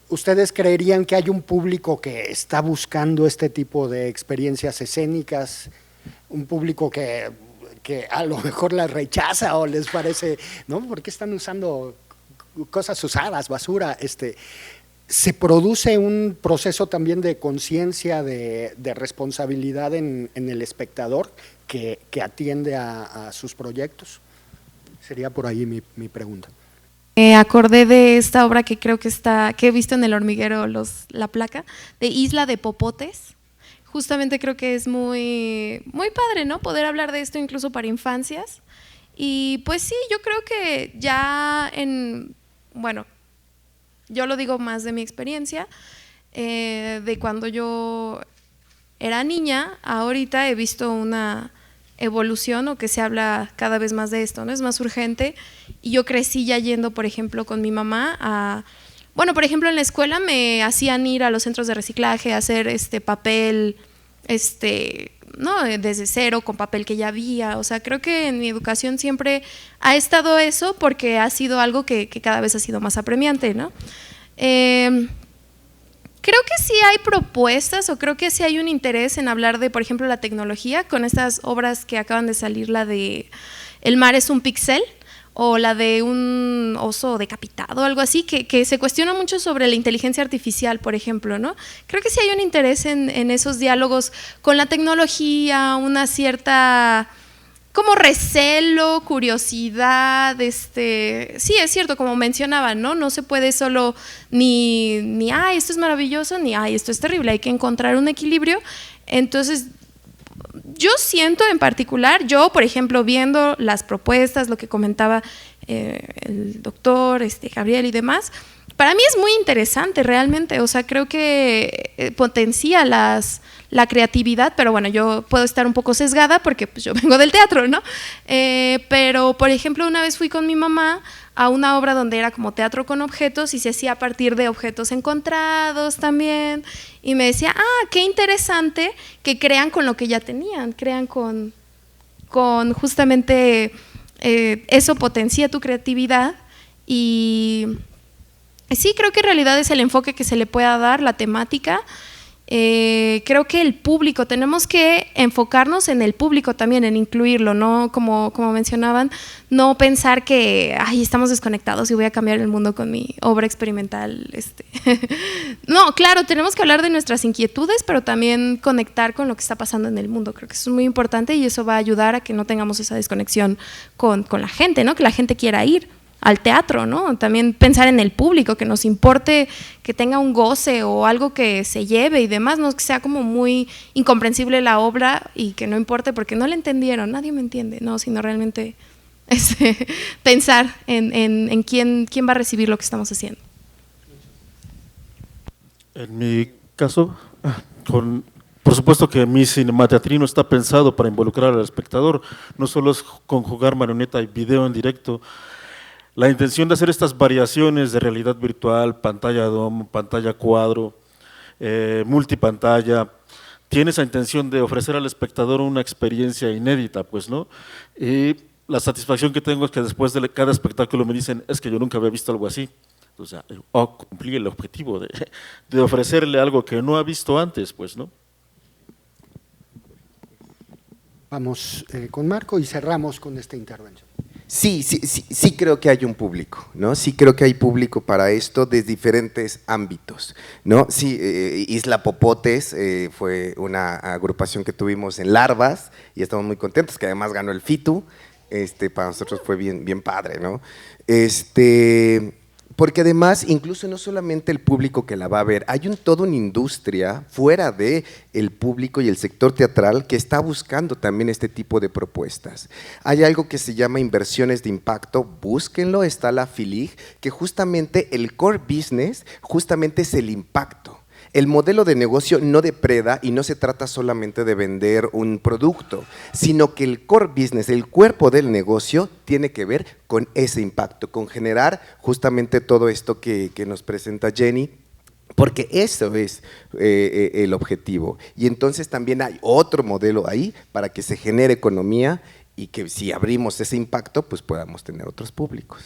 ¿ustedes creerían que hay un público que está buscando este tipo de experiencias escénicas? Un público que a lo mejor las rechaza o les parece, ¿no? ¿Por qué están usando cosas usadas, basura? ¿Se produce un proceso también de conciencia, de responsabilidad en el espectador que atiende a sus proyectos? Sería por ahí mi pregunta. Acordé de esta obra que creo que he visto en El Hormiguero, la placa, de Isla de Popotes. Justamente creo que es muy, muy padre, ¿no? Poder hablar de esto incluso para infancias. Y pues sí, yo creo que ya bueno, yo lo digo más de mi experiencia, de cuando yo era niña, ahorita he visto una evolución o que se habla cada vez más de esto, ¿no? Es más urgente, y yo crecí ya yendo, por ejemplo, con mi mamá bueno, por ejemplo, en la escuela me hacían ir a los centros de reciclaje a hacer papel, ¿no? Desde cero, con papel que ya había. O sea, creo que en mi educación siempre ha estado eso, porque ha sido algo que cada vez ha sido más apremiante, ¿no? Creo que sí hay propuestas, o creo que sí hay un interés en hablar de, por ejemplo, la tecnología, con estas obras que acaban de salir, la de El mar es un pixel, o la de un oso decapitado, algo así, que se cuestiona mucho sobre la inteligencia artificial, por ejemplo, ¿no? Creo que sí hay un interés en esos diálogos con la tecnología, una cierta como recelo, curiosidad, sí, es cierto, como mencionaba, ¿no? No se puede solo ni esto es maravilloso, ni esto es terrible, hay que encontrar un equilibrio. Entonces, yo siento en particular, yo por ejemplo viendo las propuestas, lo que comentaba el doctor Gabriel y demás, para mí es muy interesante realmente, o sea, creo que potencia la creatividad, pero bueno, yo puedo estar un poco sesgada porque pues, yo vengo del teatro, ¿no? Pero, por ejemplo, una vez fui con mi mamá a una obra donde era como teatro con objetos y se hacía a partir de objetos encontrados también, y me decía, qué interesante que crean con lo que ya tenían, crean con justamente eso potencia tu creatividad y… Sí, creo que en realidad es el enfoque que se le pueda dar, la temática. Creo que el público, tenemos que enfocarnos en el público también, en incluirlo, no como mencionaban, no pensar que estamos desconectados y voy a cambiar el mundo con mi obra experimental. No, claro, tenemos que hablar de nuestras inquietudes, pero también conectar con lo que está pasando en el mundo. Creo que eso es muy importante y eso va a ayudar a que no tengamos esa desconexión con la gente, ¿no? Que la gente quiera ir al teatro, ¿no? También pensar en el público, que nos importe, que tenga un goce o algo que se lleve y demás, no que sea como muy incomprensible la obra y que no importe porque no la entendieron, nadie me entiende, no, sino realmente pensar en quién va a recibir lo que estamos haciendo. En mi caso, por supuesto que mi cinemateatrino está pensado para involucrar al espectador, no solo es conjugar marioneta y video en directo. La intención de hacer estas variaciones de realidad virtual, pantalla DOM, pantalla cuadro, multipantalla, tiene esa intención de ofrecer al espectador una experiencia inédita, pues, ¿no? Y la satisfacción que tengo es que después de cada espectáculo me dicen, es que yo nunca había visto algo así. O sea, cumplí el objetivo de ofrecerle algo que no ha visto antes, pues, ¿no? Vamos con Marco y cerramos con esta intervención. Sí creo que hay un público, ¿no? Sí creo que hay público para esto de diferentes ámbitos, ¿no? Sí, Isla Popotes fue una agrupación que tuvimos en Larvas y estamos muy contentos, que además ganó el FITU, para nosotros fue bien padre, ¿no? Porque además, incluso no solamente el público que la va a ver, hay toda una industria fuera del público y el sector teatral que está buscando también este tipo de propuestas. Hay algo que se llama inversiones de impacto, búsquenlo, está la FILIG, que justamente el core business justamente es el impacto. El modelo de negocio no depreda y no se trata solamente de vender un producto, sino que el core business, el cuerpo del negocio, tiene que ver con ese impacto, con generar justamente todo esto que nos presenta Jenny, porque eso es el objetivo. Y entonces también hay otro modelo ahí para que se genere economía y que si abrimos ese impacto, pues podamos tener otros públicos.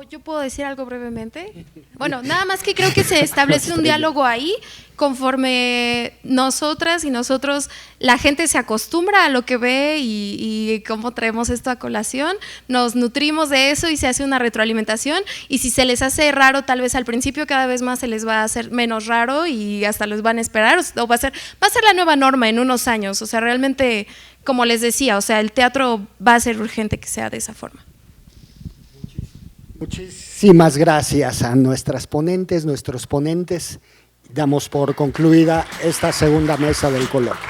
¿Yo puedo decir algo brevemente? Bueno, nada más que creo que se establece un diálogo ahí conforme nosotras y nosotros, la gente se acostumbra a lo que ve y cómo traemos esto a colación, nos nutrimos de eso y se hace una retroalimentación y si se les hace raro tal vez al principio, cada vez más se les va a hacer menos raro y hasta los van a esperar o va a ser la nueva norma en unos años, o sea, realmente, como les decía, o sea, el teatro va a ser urgente que sea de esa forma. Muchísimas gracias a nuestras ponentes, nuestros ponentes. Damos por concluida esta segunda mesa del coloquio.